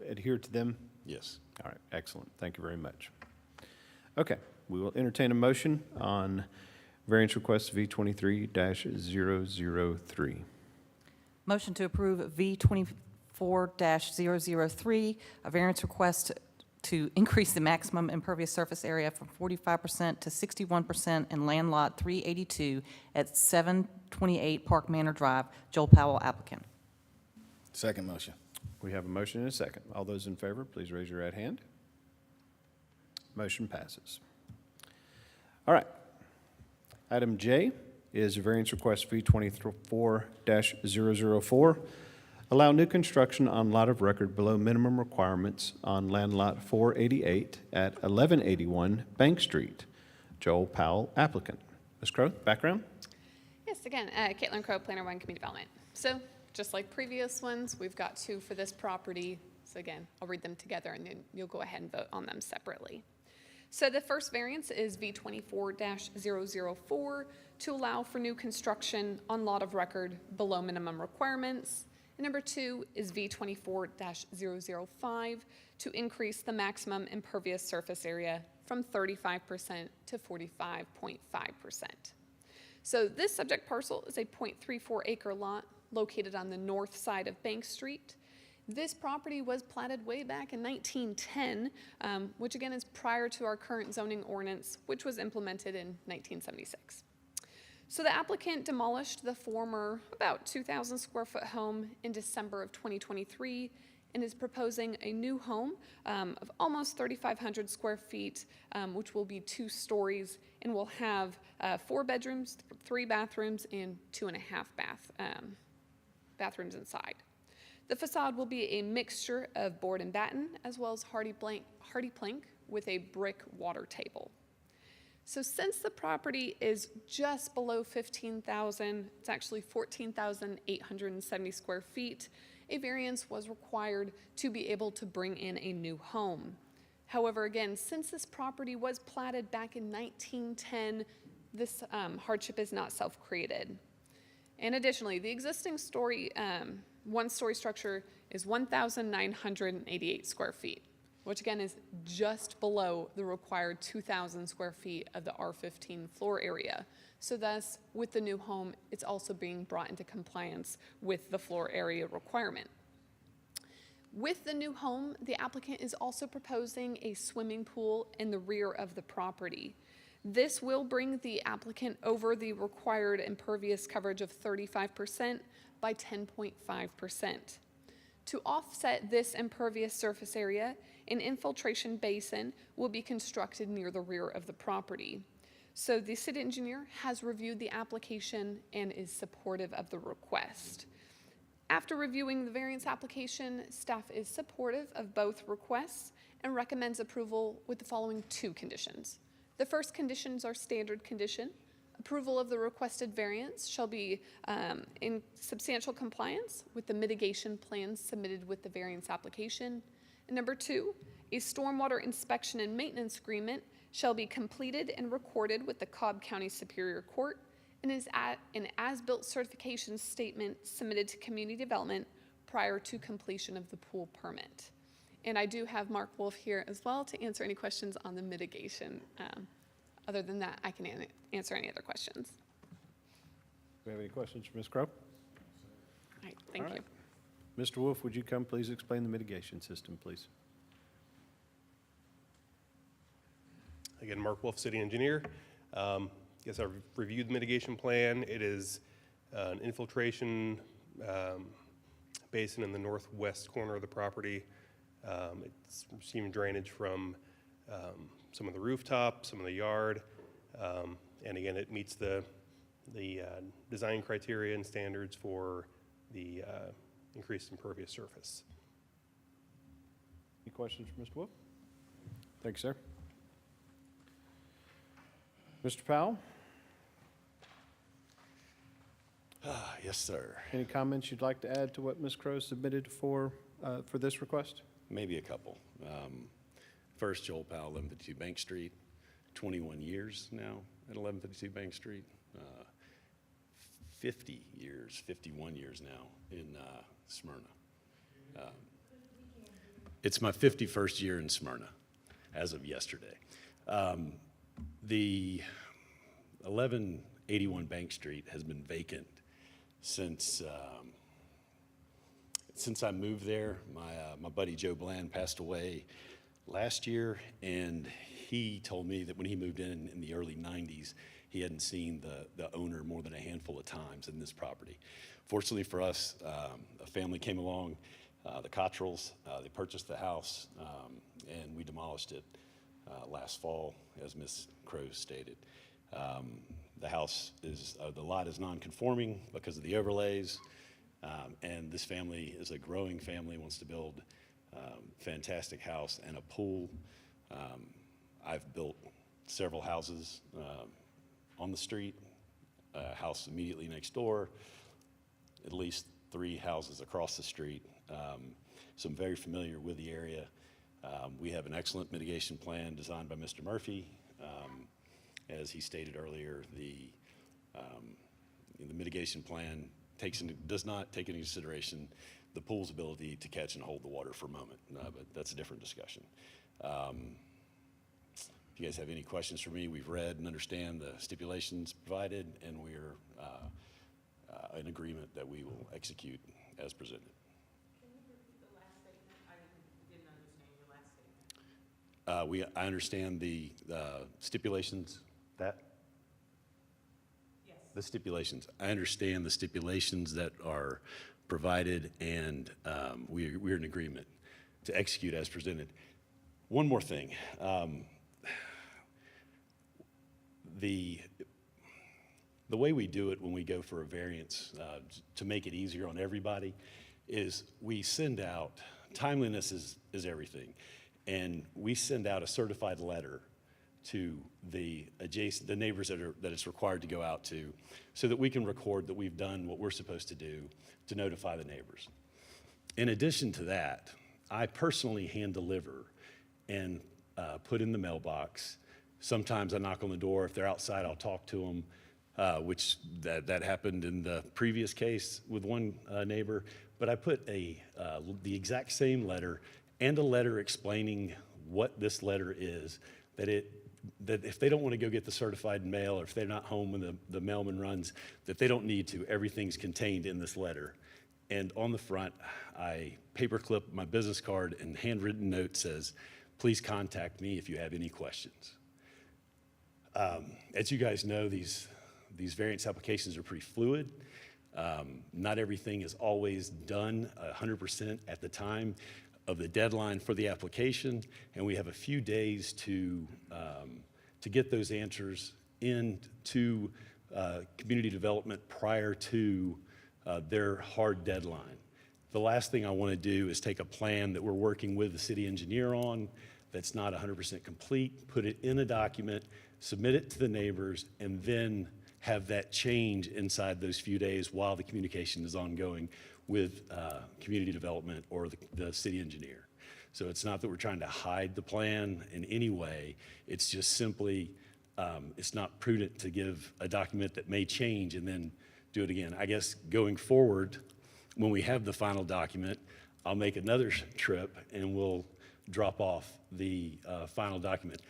adhere to them? Yes. All right, excellent. Thank you very much. Okay, we will entertain a motion on variance request V23-003. Motion to approve V24-003, a variance request to increase the maximum impervious surface area from 45% to 61% in land lot 382 at 728 Park Manor Drive. Joel Powell, applicant. Second motion. We have a motion and a second. All those in favor, please raise your right hand. Motion passes. All right. Item J is variance request V24-004. Allow new construction on lot of record below minimum requirements on land lot 488 at 1181 Bank Street. Joel Powell, applicant. Ms. Crowe, background? Yes, again, Caitlin Crowe, Planner 1 Community Development. So just like previous ones, we've got two for this property. So again, I'll read them together and then you'll go ahead and vote on them separately. So the first variance is V24-004 to allow for new construction on lot of record below minimum requirements. And number 2 is V24-005 to increase the maximum impervious surface area from 35% to 45.5%. So this subject parcel is a 0.34 acre lot located on the north side of Bank Street. This property was platted way back in 1910, which again is prior to our current zoning ordinance, which was implemented in 1976. So the applicant demolished the former about 2,000 square foot home in December of 2023 and is proposing a new home of almost 3,500 square feet, which will be 2 stories and will have 4 bedrooms, 3 bathrooms, and 2.5 bathrooms inside. The facade will be a mixture of board and batten, as well as hardy plank with a brick water table. So since the property is just below 15,000, it's actually 14,870 square feet, a variance was required to be able to bring in a new home. However, again, since this property was platted back in 1910, this hardship is not self-created. And additionally, the existing one-story structure is 1,988 square feet, which again is just below the required 2,000 square feet of the R15 floor area. So thus, with the new home, it's also being brought into compliance with the floor area requirement. With the new home, the applicant is also proposing a swimming pool in the rear of the property. This will bring the applicant over the required impervious coverage of 35% by 10.5%. To offset this impervious surface area, an infiltration basin will be constructed near the rear of the property. So the city engineer has reviewed the application and is supportive of the request. After reviewing the variance application, staff is supportive of both requests and recommends approval with the following 2 conditions. The first conditions are standard condition. Approval of the requested variance shall be in substantial compliance with the mitigation plans submitted with the variance application. And number 2, a stormwater inspection and maintenance agreement shall be completed and recorded with the Cobb County Superior Court and is at an as-built certification statement submitted to community development prior to completion of the pool permit. And I do have Mark Wolf here as well to answer any questions on the mitigation. Other than that, I can answer any other questions. Do we have any questions for Ms. Crowe? All right, thank you. Mr. Wolf, would you come please explain the mitigation system, please? Again, Mark Wolf, city engineer. Yes, I've reviewed the mitigation plan. It is an infiltration basin in the northwest corner of the property. It's receiving drainage from some of the rooftop, some of the yard, and again, it meets the design criteria and standards for the increased impervious surface. Any questions for Mr. Wolf? Thank you, sir. Mr. Powell, Yes, sir. any comments you'd like to add to what Ms. Crowe submitted for this request? Maybe a couple. First, Joel Powell, 1152 Bank Street, 21 years now at 1152 Bank Street. 51 years now in Smyrna. It's my 51st year in Smyrna as of yesterday. The 1181 Bank Street has been vacant since I moved there. My buddy Joe Bland passed away last year, and he told me that when he moved in the early 90s, he hadn't seen the owner more than a handful of times in this property. Fortunately for us, a family came along, the Cottrells, they purchased the house, and we demolished it last fall, as Ms. Crowe stated. The house is, the lot is non-conforming because of the overlays, and this family is a growing family, wants to build fantastic house and a pool. I've built several houses on the street, a house immediately next door, at least 3 houses across the street. So I'm very familiar with the area. We have an excellent mitigation plan designed by Mr. Murphy. As he stated earlier, the mitigation plan does not take into consideration the pool's ability to catch and hold the water for a moment, but that's a different discussion. If you guys have any questions for me, we've read and understand the stipulations provided, and we're in agreement that we will execute as presented. Can you repeat the last statement? I didn't understand your last statement. I understand the stipulations. That? Yes. The stipulations. I understand the stipulations that are provided, and we're in agreement to execute as presented. One more thing. The way we do it when we go for a variance, to make it easier on everybody, is we send out, timeliness is everything, and we send out a certified letter to the neighbors that it's required to go out to, so that we can record that we've done what we're supposed to do to notify the neighbors. In addition to that, I personally hand deliver and put in the mailbox. Sometimes I knock on the door. If they're outside, I'll talk to them, which that happened in the previous case with one neighbor. But I put the exact same letter and a letter explaining what this letter is, that if they don't want to go get the certified mail, or if they're not home when the mailman runs, that they don't need to. Everything's contained in this letter. And on the front, I paperclip my business card, and handwritten note says, "Please contact me if you have any questions." As you guys know, these variance applications are pretty fluid. Not everything is always done 100% at the time of the deadline for the application, and we have a few days to get those answers into community development prior to their hard deadline. The last thing I want to do is take a plan that we're working with the city engineer on that's not 100% complete, put it in a document, submit it to the neighbors, and then have that change inside those few days while the communication is ongoing with community development or the city engineer. So it's not that we're trying to hide the plan in any way. It's just simply, it's not prudent to give a document that may change and then do it again. I guess going forward, when we have the final document, I'll make another trip and we'll drop off the final document.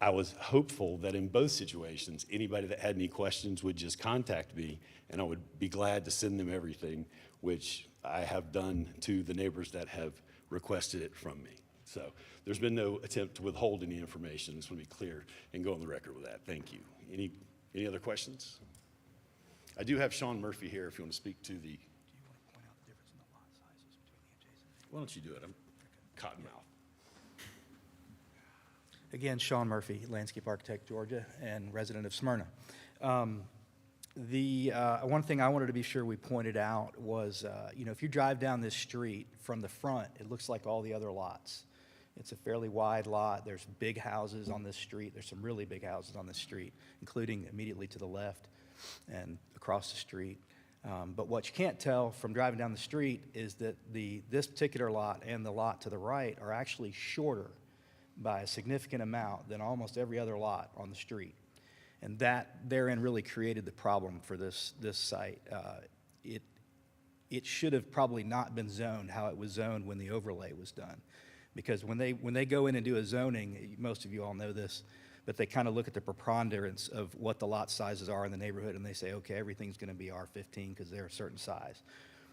I was hopeful that in both situations, anybody that had any questions would just contact me, and I would be glad to send them everything, which I have done to the neighbors that have requested it from me. So there's been no attempt to withhold any information. I just want to be clear and go on the record with that. Thank you. Any other questions? I do have Sean Murphy here if you want to speak to the. Do you want to point out the difference in the lot sizes between the adjacent? Why don't you do it? I'm cottonmouth. Again, Sean Murphy, landscape architect, Georgia, and resident of Smyrna. One thing I wanted to be sure we pointed out was, if you drive down this street from the front, it looks like all the other lots. It's a fairly wide lot. There's big houses on this street. There's some really big houses on this street, including immediately to the left and across the street. But what you can't tell from driving down the street is that this particular lot and the lot to the right are actually shorter by a significant amount than almost every other lot on the street. And that therein really created the problem for this site. It should have probably not been zoned how it was zoned when the overlay was done. Because when they go in and do a zoning, most of you all know this, but they kind of look at the preponderance of what the lot sizes are in the neighborhood, and they say, okay, everything's going to be R15 because they're a certain size,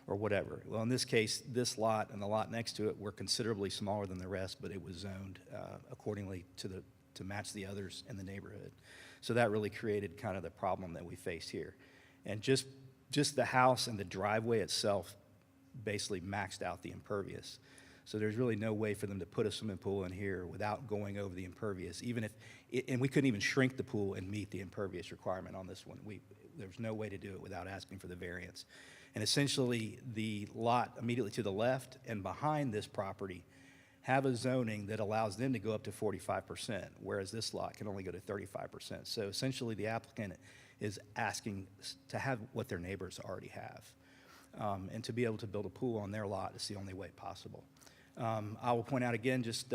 or whatever. Well, in this case, this lot and the lot next to it were considerably smaller than the rest, but it was zoned accordingly to match the others in the neighborhood. So that really created kind of the problem that we face here. And just the house and the driveway itself basically maxed out the impervious. So there's really no way for them to put a swimming pool in here without going over the impervious, even if, and we couldn't even shrink the pool and meet the impervious requirement on this one. There's no way to do it without asking for the variance. And essentially, the lot immediately to the left and behind this property have a zoning that allows them to go up to 45%, whereas this lot can only go to 35%. So essentially, the applicant is asking to have what their neighbors already have. And to be able to build a pool on their lot is the only way possible. I will point out again, just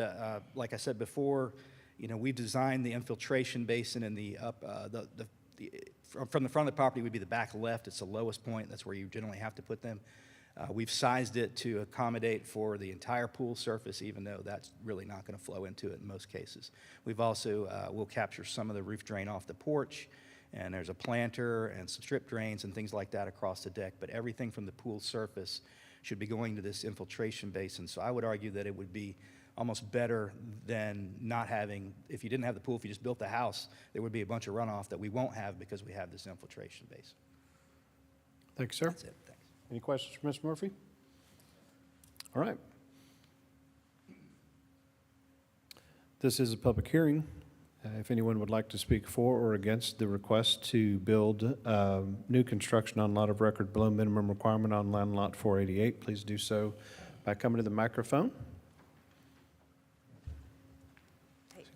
like I said before, we've designed the infiltration basin in the from the front of the property would be the back left. It's the lowest point. That's where you generally have to put them. We've sized it to accommodate for the entire pool surface, even though that's really not going to flow into it in most cases. We've also, we'll capture some of the roof drain off the porch, and there's a planter and some strip drains and things like that across the deck, but everything from the pool surface should be going to this infiltration basin. So I would argue that it would be almost better than not having, if you didn't have the pool, if you just built the house, there would be a bunch of runoff that we won't have because we have this infiltration basin. Thank you, sir. That's it, thanks. Any questions for Ms. Murphy? All right. This is a public hearing. If anyone would like to speak for or against the request to build new construction on lot of record below minimum requirement on land lot 488, please do so by coming to the microphone.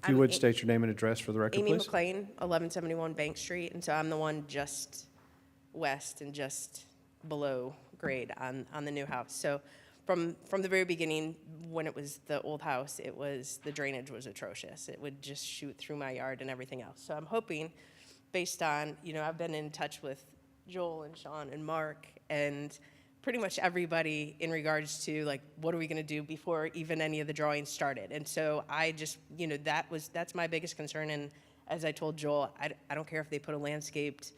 If you would state your name and address for the record, Amy please. McLean, 1171 Bank Street, and so I'm the one just west and just below grade on the new house. So from the very beginning, when it was the old house, the drainage was atrocious. It would just shoot through my yard and everything else. So I'm hoping, based on, I've been in touch with Joel and Sean and Mark and pretty much everybody in regards to like, what are we gonna do before even any of the drawings started? And so I just, that's my biggest concern. And as I told Joel, I don't care if they put a landscaped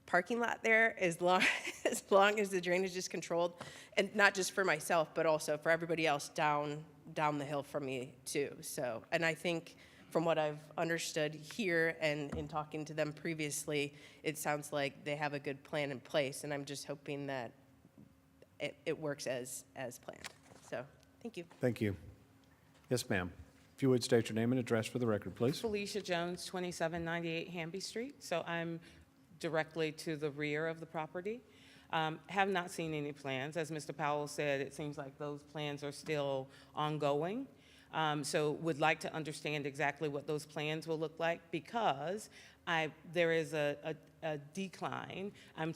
parking lot there as long as the drainage is controlled, and not just for myself, but also for everybody else down the hill from me too. So, and I think from what I've understood here and in talking to them previously, it sounds like they have a good plan in place, and I'm just hoping that it works as planned. So, thank you. Thank you. Yes, ma'am. If you would state your name and address for the record, please. Felicia Jones, 2798 Hamby Street. So I'm directly to the rear of the property. Have not seen any plans. As Mr. Powell said, it seems like those plans are still ongoing. So would like to understand exactly what those plans will look like, because there is a decline. I'm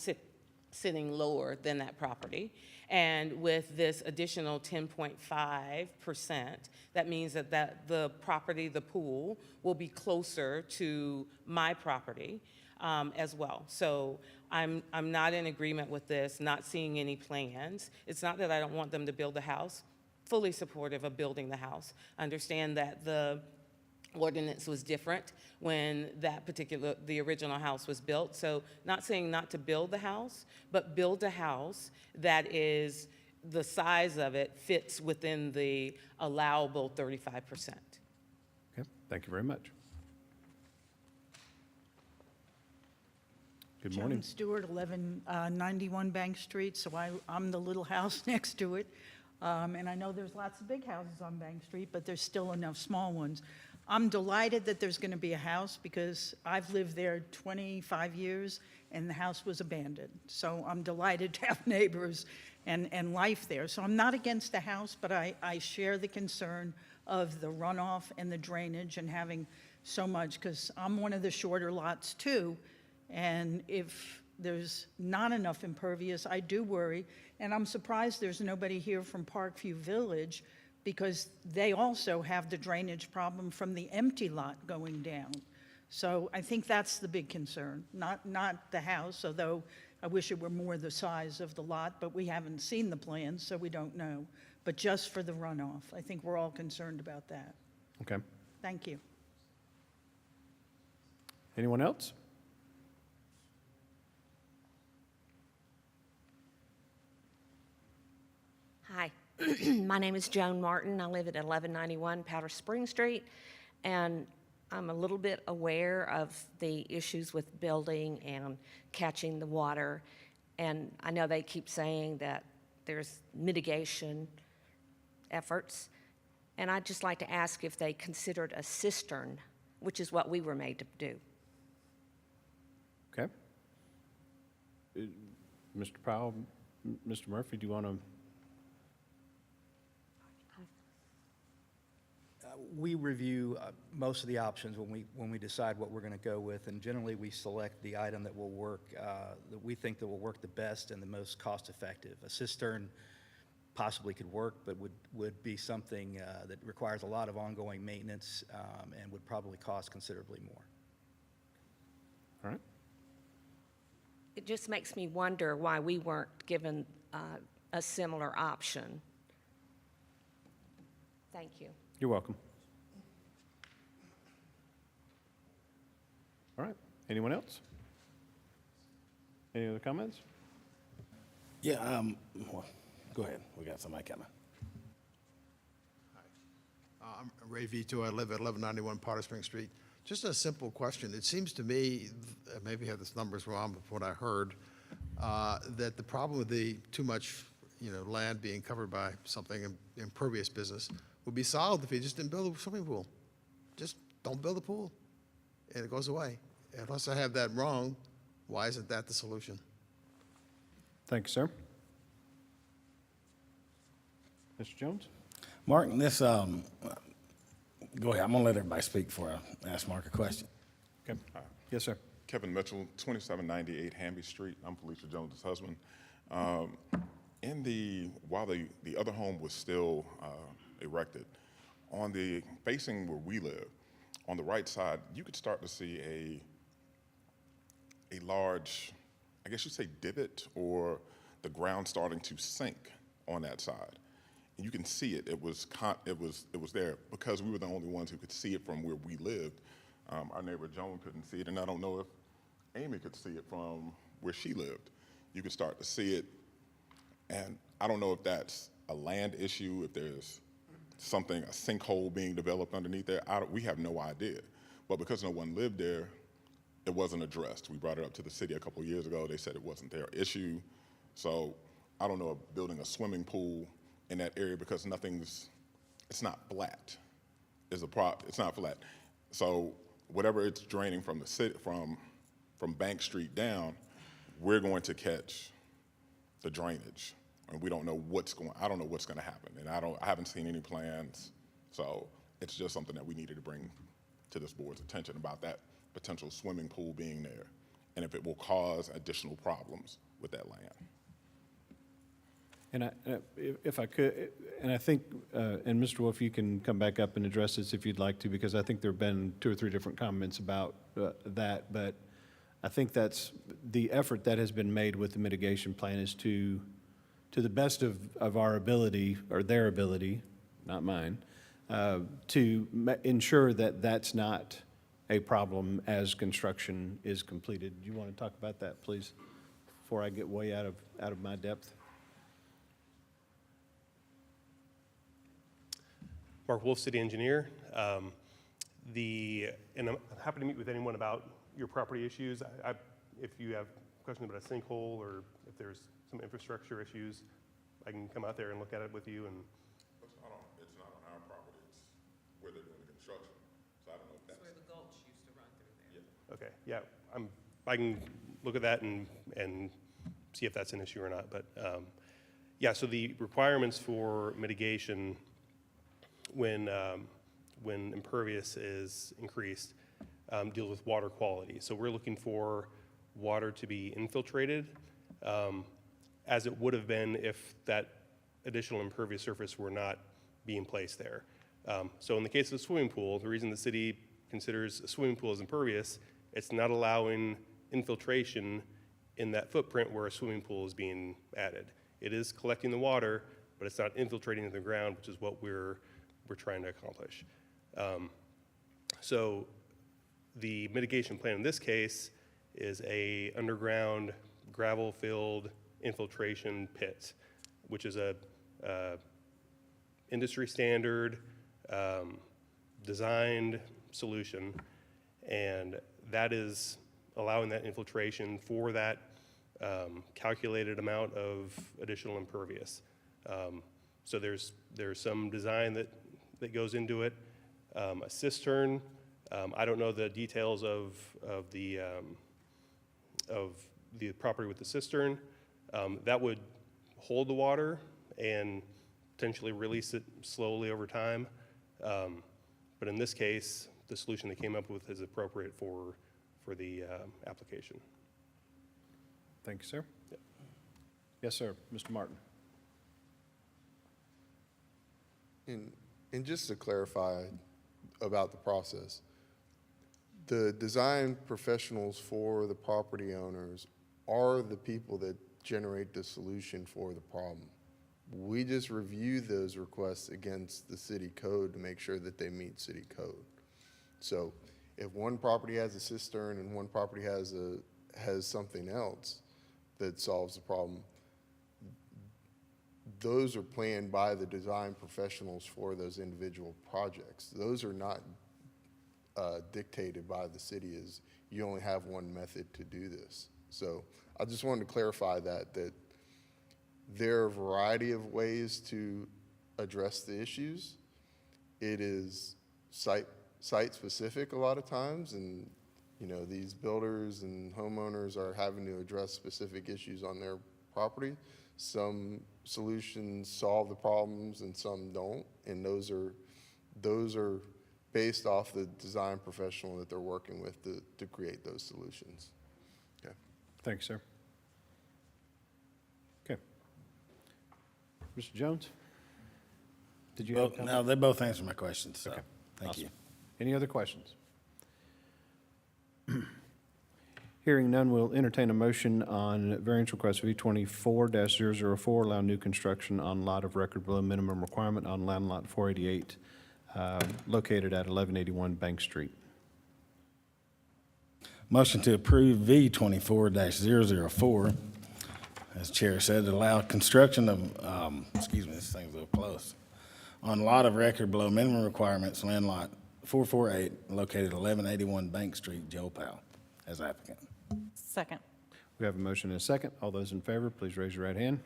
sitting lower than that property. And with this additional 10.5%, that means that the property, the pool, will be closer to my property as well. So I'm not in agreement with this, not seeing any plans. It's not that I don't want them to build a house. Fully supportive of building the house. I understand that the ordinance was different when the original house was built. So not saying not to build the house, but build a house that is, the size of it fits within the allowable 35%. Okay, thank you very much. Good morning. Joan Stewart, 1191 Bank Street, so I'm the little house next to it. And I know there's lots of big houses on Bank Street, but there's still enough small ones. I'm delighted that there's going to be a house, because I've lived there 25 years and the house was abandoned. So I'm delighted to have neighbors and life there. So I'm not against the house, but I share the concern of the runoff and the drainage and having so much, because I'm one of the shorter lots too. And if there's not enough impervious, I do worry. And I'm surprised there's nobody here from Parkview Village, because they also have the drainage problem from the empty lot going down. So I think that's the big concern, not the house, although I wish it were more the size of the lot, but we haven't seen the plans, so we don't know. But just for the runoff, I think we're all concerned about that. Okay. Thank you. Anyone else? Hi, my name is Joan Martin. I live at 1191 Powder Spring Street, and I'm a little bit aware of the issues with building and catching the water. And I know they keep saying that there's mitigation efforts. And I'd just like to ask if they considered a cistern, which is what we were made to do. Okay. Mr. Powell, Mr. Murphy, do you want to? We review most of the options when we decide what we're going to go with, and generally we select the item that will work, that we think that will work the best and the most cost-effective. A cistern possibly could work, but would be something that requires a lot of ongoing maintenance and would probably cost considerably more. All right. It just makes me wonder why we weren't given a similar option. Thank you. You're welcome. All right. Anyone else? Any other comments? Yeah, well, go ahead. We got somebody coming. I'm Ray Vito. I live at 1191 Potter Spring Street. Just a simple question. It seems to me, maybe I have this numbers wrong, but what I heard, that the problem with the too much, land being covered by something impervious business would be solved if you just didn't build a swimming pool. Just don't build a pool, and it goes away. Unless I have that wrong, why isn't that the solution? Thank you, sir. Mr. Jones? Mark, this, go ahead. I'm gonna let everybody speak before I ask Mark a question. Okay. Yes, sir. Kevin Mitchell, 2798 Hamby Street. I'm Felicia Jones' husband. While the other home was still erected, on the facing where we live, on the right side, you could start to see a large, I guess you'd say divot, or the ground starting to sink on that side. And you can see it. It was there because we were the only ones who could see it from where we lived. Our neighbor Joan couldn't see it, and I don't know if Amy could see it from where she lived. You could start to see it, and I don't know if that's a land issue, if there's a sinkhole being developed underneath there. We have no idea. But because no one lived there, it wasn't addressed. We brought it up to the city a couple of years ago. They said it wasn't their issue. So I don't know if building a swimming pool in that area, because it's not flat, it's not flat. So whatever it's draining from the city, from Bank Street down, we're going to catch the drainage. And we don't know I don't know what's going to happen. And I haven't seen any plans. So it's just something that we needed to bring to this board's attention about that potential swimming pool being there, and if it will cause additional problems with that land. And if I could, and I think, and Mr. Wolf, you can come back up and address this if you'd like to, because I think there have been 2 or 3 different comments about that. But I think that's the effort that has been made with the mitigation plan is to the best of our ability, or their ability, not mine, to ensure that that's not a problem as construction is completed. Do you want to talk about that, please, before I get way out of my depth? Mark Wolf, city engineer. And I'm happy to meet with anyone about your property issues. If you have questions about a sinkhole, or if there's some infrastructure issues, I can come out there and look at it with you. And It's not on our property, it's where they're doing the construction. So I don't know if that's. Where the gulch used to run through there. okay, yeah, I can look at that and see if that's an issue or not. But yeah, so the requirements for mitigation when impervious is increased deal with water quality. So we're looking for water to be infiltrated as it would have been if that additional impervious surface were not being placed there. So in the case of a swimming pool, the reason the city considers a swimming pool as impervious, it's not allowing infiltration in that footprint where a swimming pool is being added. It is collecting the water, but it's not infiltrating into the ground, which is what we're trying to accomplish. So the mitigation plan in this case is a underground gravel-filled infiltration pit, which is a industry standard designed solution, and that is allowing that infiltration for that calculated amount of additional impervious. So there's some design that goes into it. A cistern, I don't know the details of the property with the cistern. That would hold the water and potentially release it slowly over time. But in this case, the solution they came up with is appropriate for the application. Thank you, sir. Yes, sir. Mr. Martin. And just to clarify about the process, the design professionals for the property owners are the people that generate the solution for the problem. We just review those requests against the city code to make sure that they meet city code. So if one property has a cistern and one property has something else that solves the problem, those are planned by the design professionals for those individual projects. Those are not dictated by the city as you only have one method to do this. So I just wanted to clarify that there are a variety of ways to address the issues. It is site specific a lot of times, and these builders and homeowners are having to address specific issues on their property. Some solutions solve the problems and some don't, and those are based off the design professional that they're working with to create those solutions. Okay. Thank you, sir. Okay. Mr. Jones? Did you have a comment? No, they both answered my questions, so Okay. thank Awesome. you. Any other questions? Hearing none, we'll entertain a motion on variance request V24-004, allow new construction on lot of record below minimum requirement on land lot 488, located at 1181 Bank Street. Motion to approve V24-004, as Chair said, to allow construction of, excuse me, this thing's a little close, on lot of record below minimum requirements, land lot 448, located 1181 Bank Street, Joe Powell, as applicant. Second. We have a motion and a second. All those in favor, please raise your right hand.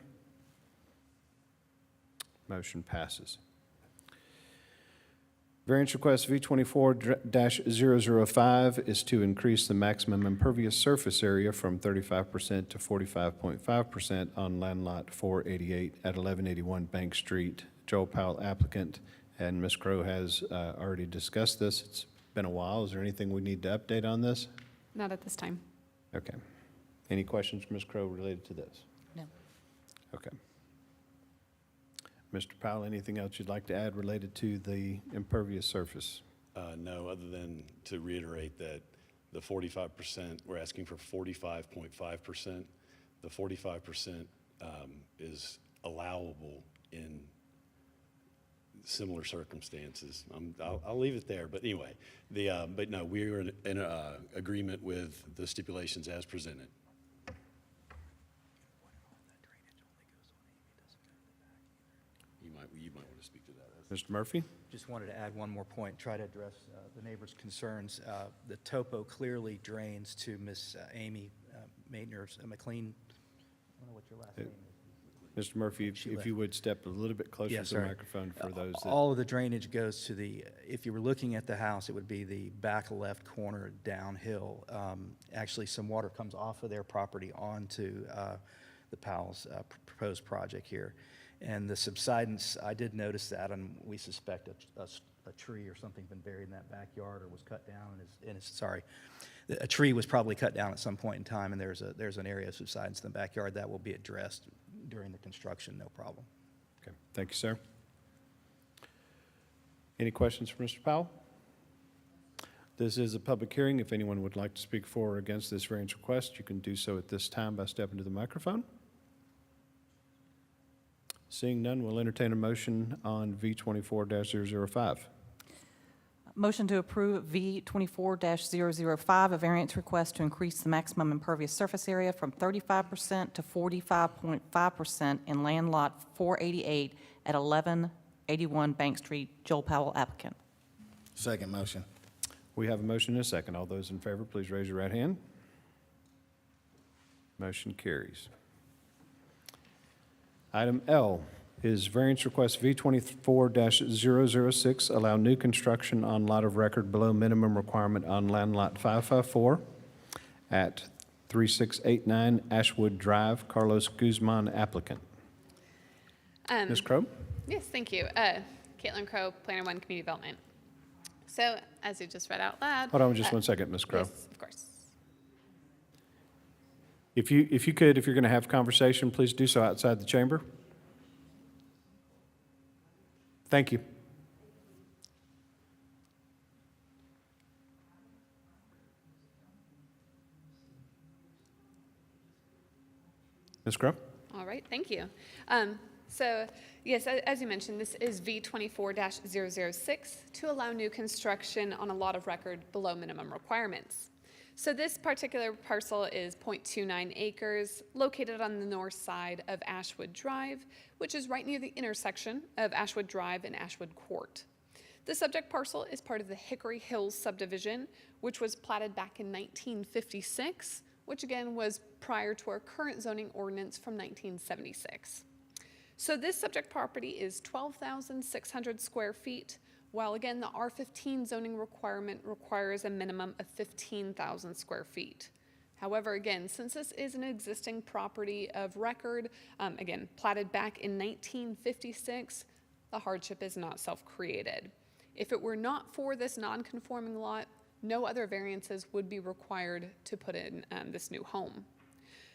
Motion passes. Variance request V24-005 is to increase the maximum impervious surface area from 35% to 45.5% on land lot 488 at 1181 Bank Street. Joel Powell applicant, and Ms. Crowe has already discussed this. It's been a while. Is there anything we need to update on this? Not at this time. Okay. Any questions, Ms. Crowe, related to this? No. Okay. Mr. Powell, anything else you'd like to add related to the impervious surface? No, other than to reiterate that the 45%, we're asking for 45.5%. The 45% is allowable in similar circumstances. I'll leave it there, but anyway, but no, we are in agreement with the stipulations as presented. You might want to speak to that. Mr. Murphy? Just wanted to add one more point, try to address the neighbors' concerns. The topo clearly drains to Miss Amy McLean. I don't know what your last name is. Mr. Murphy, if you would step a little bit closer Yeah, to the sorry. microphone for those that... All of the drainage goes to if you were looking at the house, it would be the back left corner downhill. Actually, some water comes off of their property onto the Powell's proposed project here. And the subsidence, I did notice that, and we suspect a tree or something been buried in that backyard or was cut down, sorry. A tree was probably cut down at some point in time, and there's an area of subsidence in the backyard that will be addressed during the construction, no problem. Okay, thank you, sir. Any questions for Mr. Powell? This is a public hearing. If anyone would like to speak for or against this variance request, you can do so at this time by stepping to the microphone. Seeing none, we'll entertain a motion on V24-005. Motion to approve V24-005, a variance request to increase the maximum impervious surface area from 35% to 45.5% in land lot 488 at 1181 Bank Street. Joel Powell applicant. Second motion. We have a motion and a second. All those in favor, please raise your right hand. Motion carries. Item L, is variance request V24-006, allow new construction on lot of record below minimum requirement on land lot 554 at 3689 Ashwood Drive. Carlos Guzman, applicant. Ms. Crowe? Yes, thank you. Caitlin Crowe, Planner 1 Community Development. So, as you just read out loud. Hold on just 1 second, Ms. Crowe. Yes, of course. If you're going to have conversation, please do so outside the chamber. Thank you. Ms. Crowe? All right, thank you. So, yes, as you mentioned, this is V24-006 to allow new construction on a lot of record below minimum requirements. So this particular parcel is 0.29 acres, located on the north side of Ashwood Drive, which is right near the intersection of Ashwood Drive and Ashwood Court. The subject parcel is part of the Hickory Hills subdivision, which was platted back in 1956, which again was prior to our current zoning ordinance from 1976. So this subject property is 12,600 square feet, while again the R15 zoning requirement requires a minimum of 15,000 square feet. However, again, since this is an existing property of record, again, platted back in 1956, the hardship is not self-created. If it were not for this non-conforming lot, no other variances would be required to put in this new home.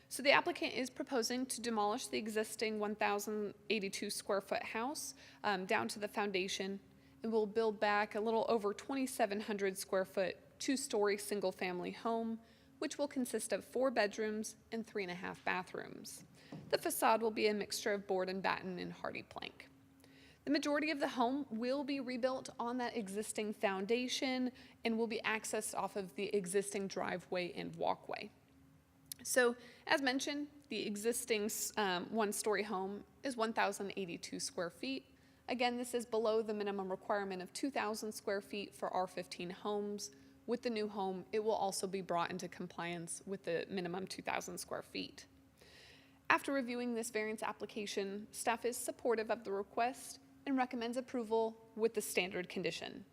So the applicant is proposing to demolish the existing 1,082 square foot house down to the foundation, and will build back a little over 2,700 square foot, 2-story single family home, which will consist of 4 bedrooms and 3.5 bathrooms. The facade will be a mixture of board and batten and hardy plank. The majority of the home will be rebuilt on that existing foundation and will be accessed off of the existing driveway and walkway. So, as mentioned, the existing 1-story home is 1,082 square feet. Again, this is below the minimum requirement of 2,000 square feet for R15 homes. With the new home, it will also be brought into compliance with the minimum 2,000 square feet. After reviewing this variance application, staff is supportive of the request and recommends approval with the standard condition.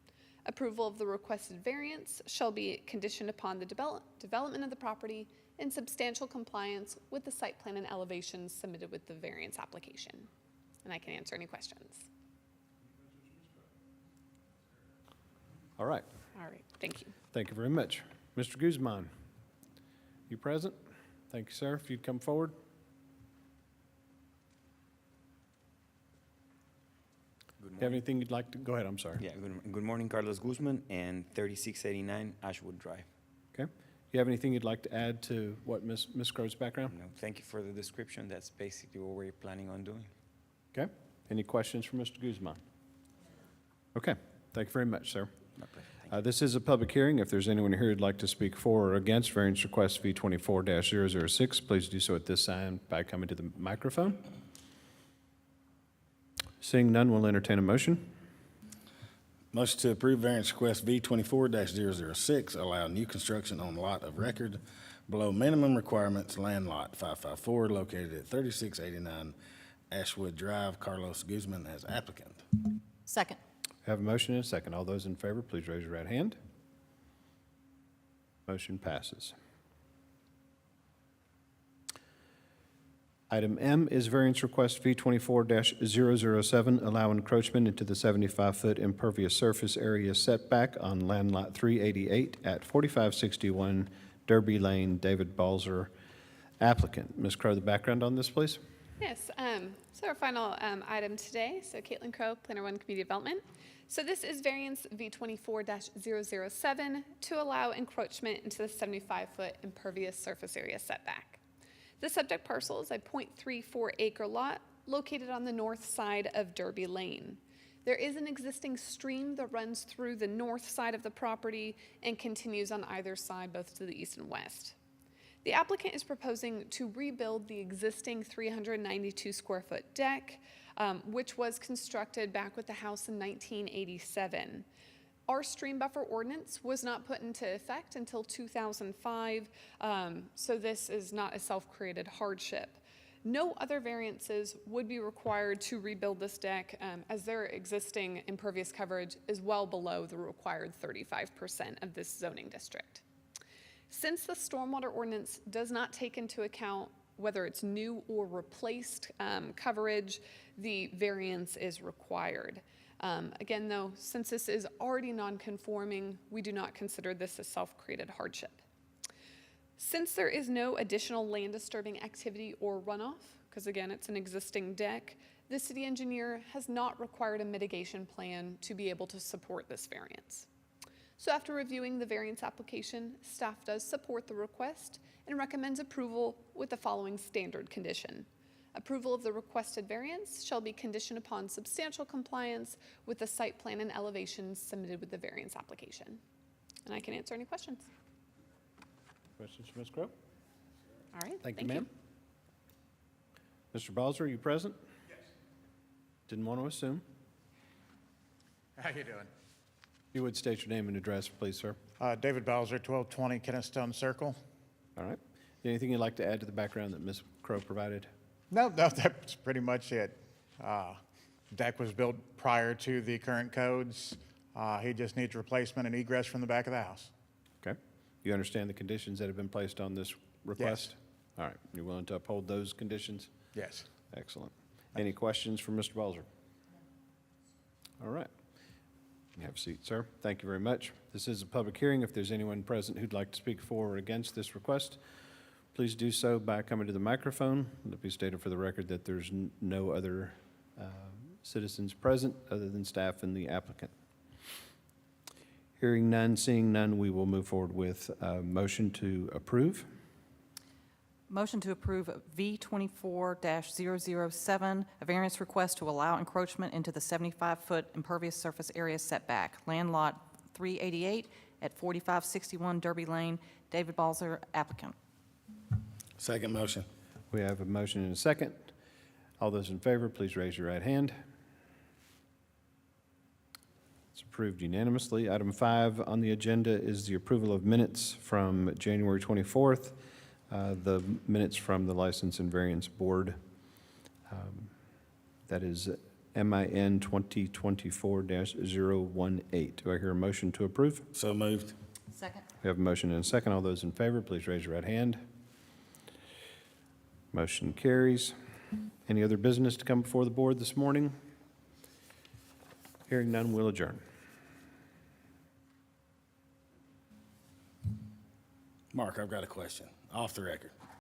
Approval of the requested variance shall be conditioned upon the development of the property in substantial compliance with the site plan and elevations submitted with the variance application. And I can answer any questions. All right. All right, thank you. Thank you very much. Mr. Guzman, you present? Thank you, sir. If you'd come forward. Good You have anything you'd like to, go ahead, I'm sorry. Yeah, good morning, Carlos Guzman, and 3689 Ashwood Drive. Okay. You have anything you'd like to add to what Ms. Crowe's background? No, thank you for the description. That's basically what we're planning on doing. Okay. Any questions for Mr. Guzman? Okay. Thank you very much, sir. My pleasure. Thank you. This is a public hearing. If there's anyone here who'd like to speak for or against variance request V24-006, please do so at this time by coming to the microphone. Seeing none, we'll entertain a motion. Motion to approve variance request V24-006, allow new construction on lot of record below minimum requirements, land lot 554, located at 3689 Ashwood Drive. Carlos Guzman as applicant. Second. Have a motion and a second. All those in favor, please raise your right hand. Motion passes. Item M is variance request V24-007, allow encroachment into the 75-foot impervious surface area setback on land lot 388 at 4561 Derby Lane. David Balzer, applicant. Ms. Crowe, the background on this, please. Yes, so our final item today, so Caitlin Crowe, Planner 1 Community Development. So this is variance V24-007 to allow encroachment into the 75-foot impervious surface area setback. The subject parcel is a 0.34 acre lot located on the north side of Derby Lane. There is an existing stream that runs through the north side of the property and continues on either side, both to the east and west. The applicant is proposing to rebuild the existing 392 square foot deck, which was constructed back with the house in 1987. Our stream buffer ordinance was not put into effect until 2005, so this is not a self-created hardship. No other variances would be required to rebuild this deck, as their existing impervious coverage is well below the required 35% of this zoning district. Since the stormwater ordinance does not take into account whether it's new or replaced coverage, the variance is required. Again, though, since this is already non-conforming, we do not consider this a self-created hardship. Since there is no additional land disturbing activity or runoff, because again, it's an existing deck, the city engineer has not required a mitigation plan to be able to support this variance. So after reviewing the variance application, staff does support the request and recommends approval with the following standard condition. Approval of the requested variance shall be conditioned upon substantial compliance with the site plan and elevations submitted with the variance application. And I can answer any questions. Questions for Ms. Crowe? All right, Thank you, ma'am. Mr. Balzer, are you present? Yes. Didn't want to assume. How you doing? You would state your name and address, please, sir. David Bowser, 1220 Kennestone Circle. All right. Anything you'd like to add to the background that Ms. Crowe provided? No, that's pretty much it. Deck was built prior to the current codes. He just needs replacement and egress from the back of the house. Okay. You understand the conditions that have been placed on this request? All right. You're willing to uphold those conditions? Yes. Excellent. Any questions for Mr. Balzer? All right. You have a seat, sir. Thank you very much. This is a public hearing. If there's anyone present who'd like to speak for or against this request, please do so by coming to the microphone. Let it be stated for the record that there's no other citizens present other than staff and the applicant. Hearing none, seeing none, we will move forward with a motion to approve. Motion to approve V24-007, a variance request to allow encroachment into the 75-foot impervious surface area setback, land lot 388 at 4561 Derby Lane. David Balzer, applicant. Second motion. We have a motion and a second. All those in favor, please raise your right hand. It's approved unanimously. Item 5 on the agenda is the approval of minutes from January 24th, the minutes from the License and Variance Board. That is MIN 2024-018. Do I hear a motion to approve? So moved. Second. We have a motion and a second. All those in favor, please raise your right hand. Motion carries. Any other business to come before the board this morning? Hearing none, we'll adjourn. Mark, I've got a question, off the record.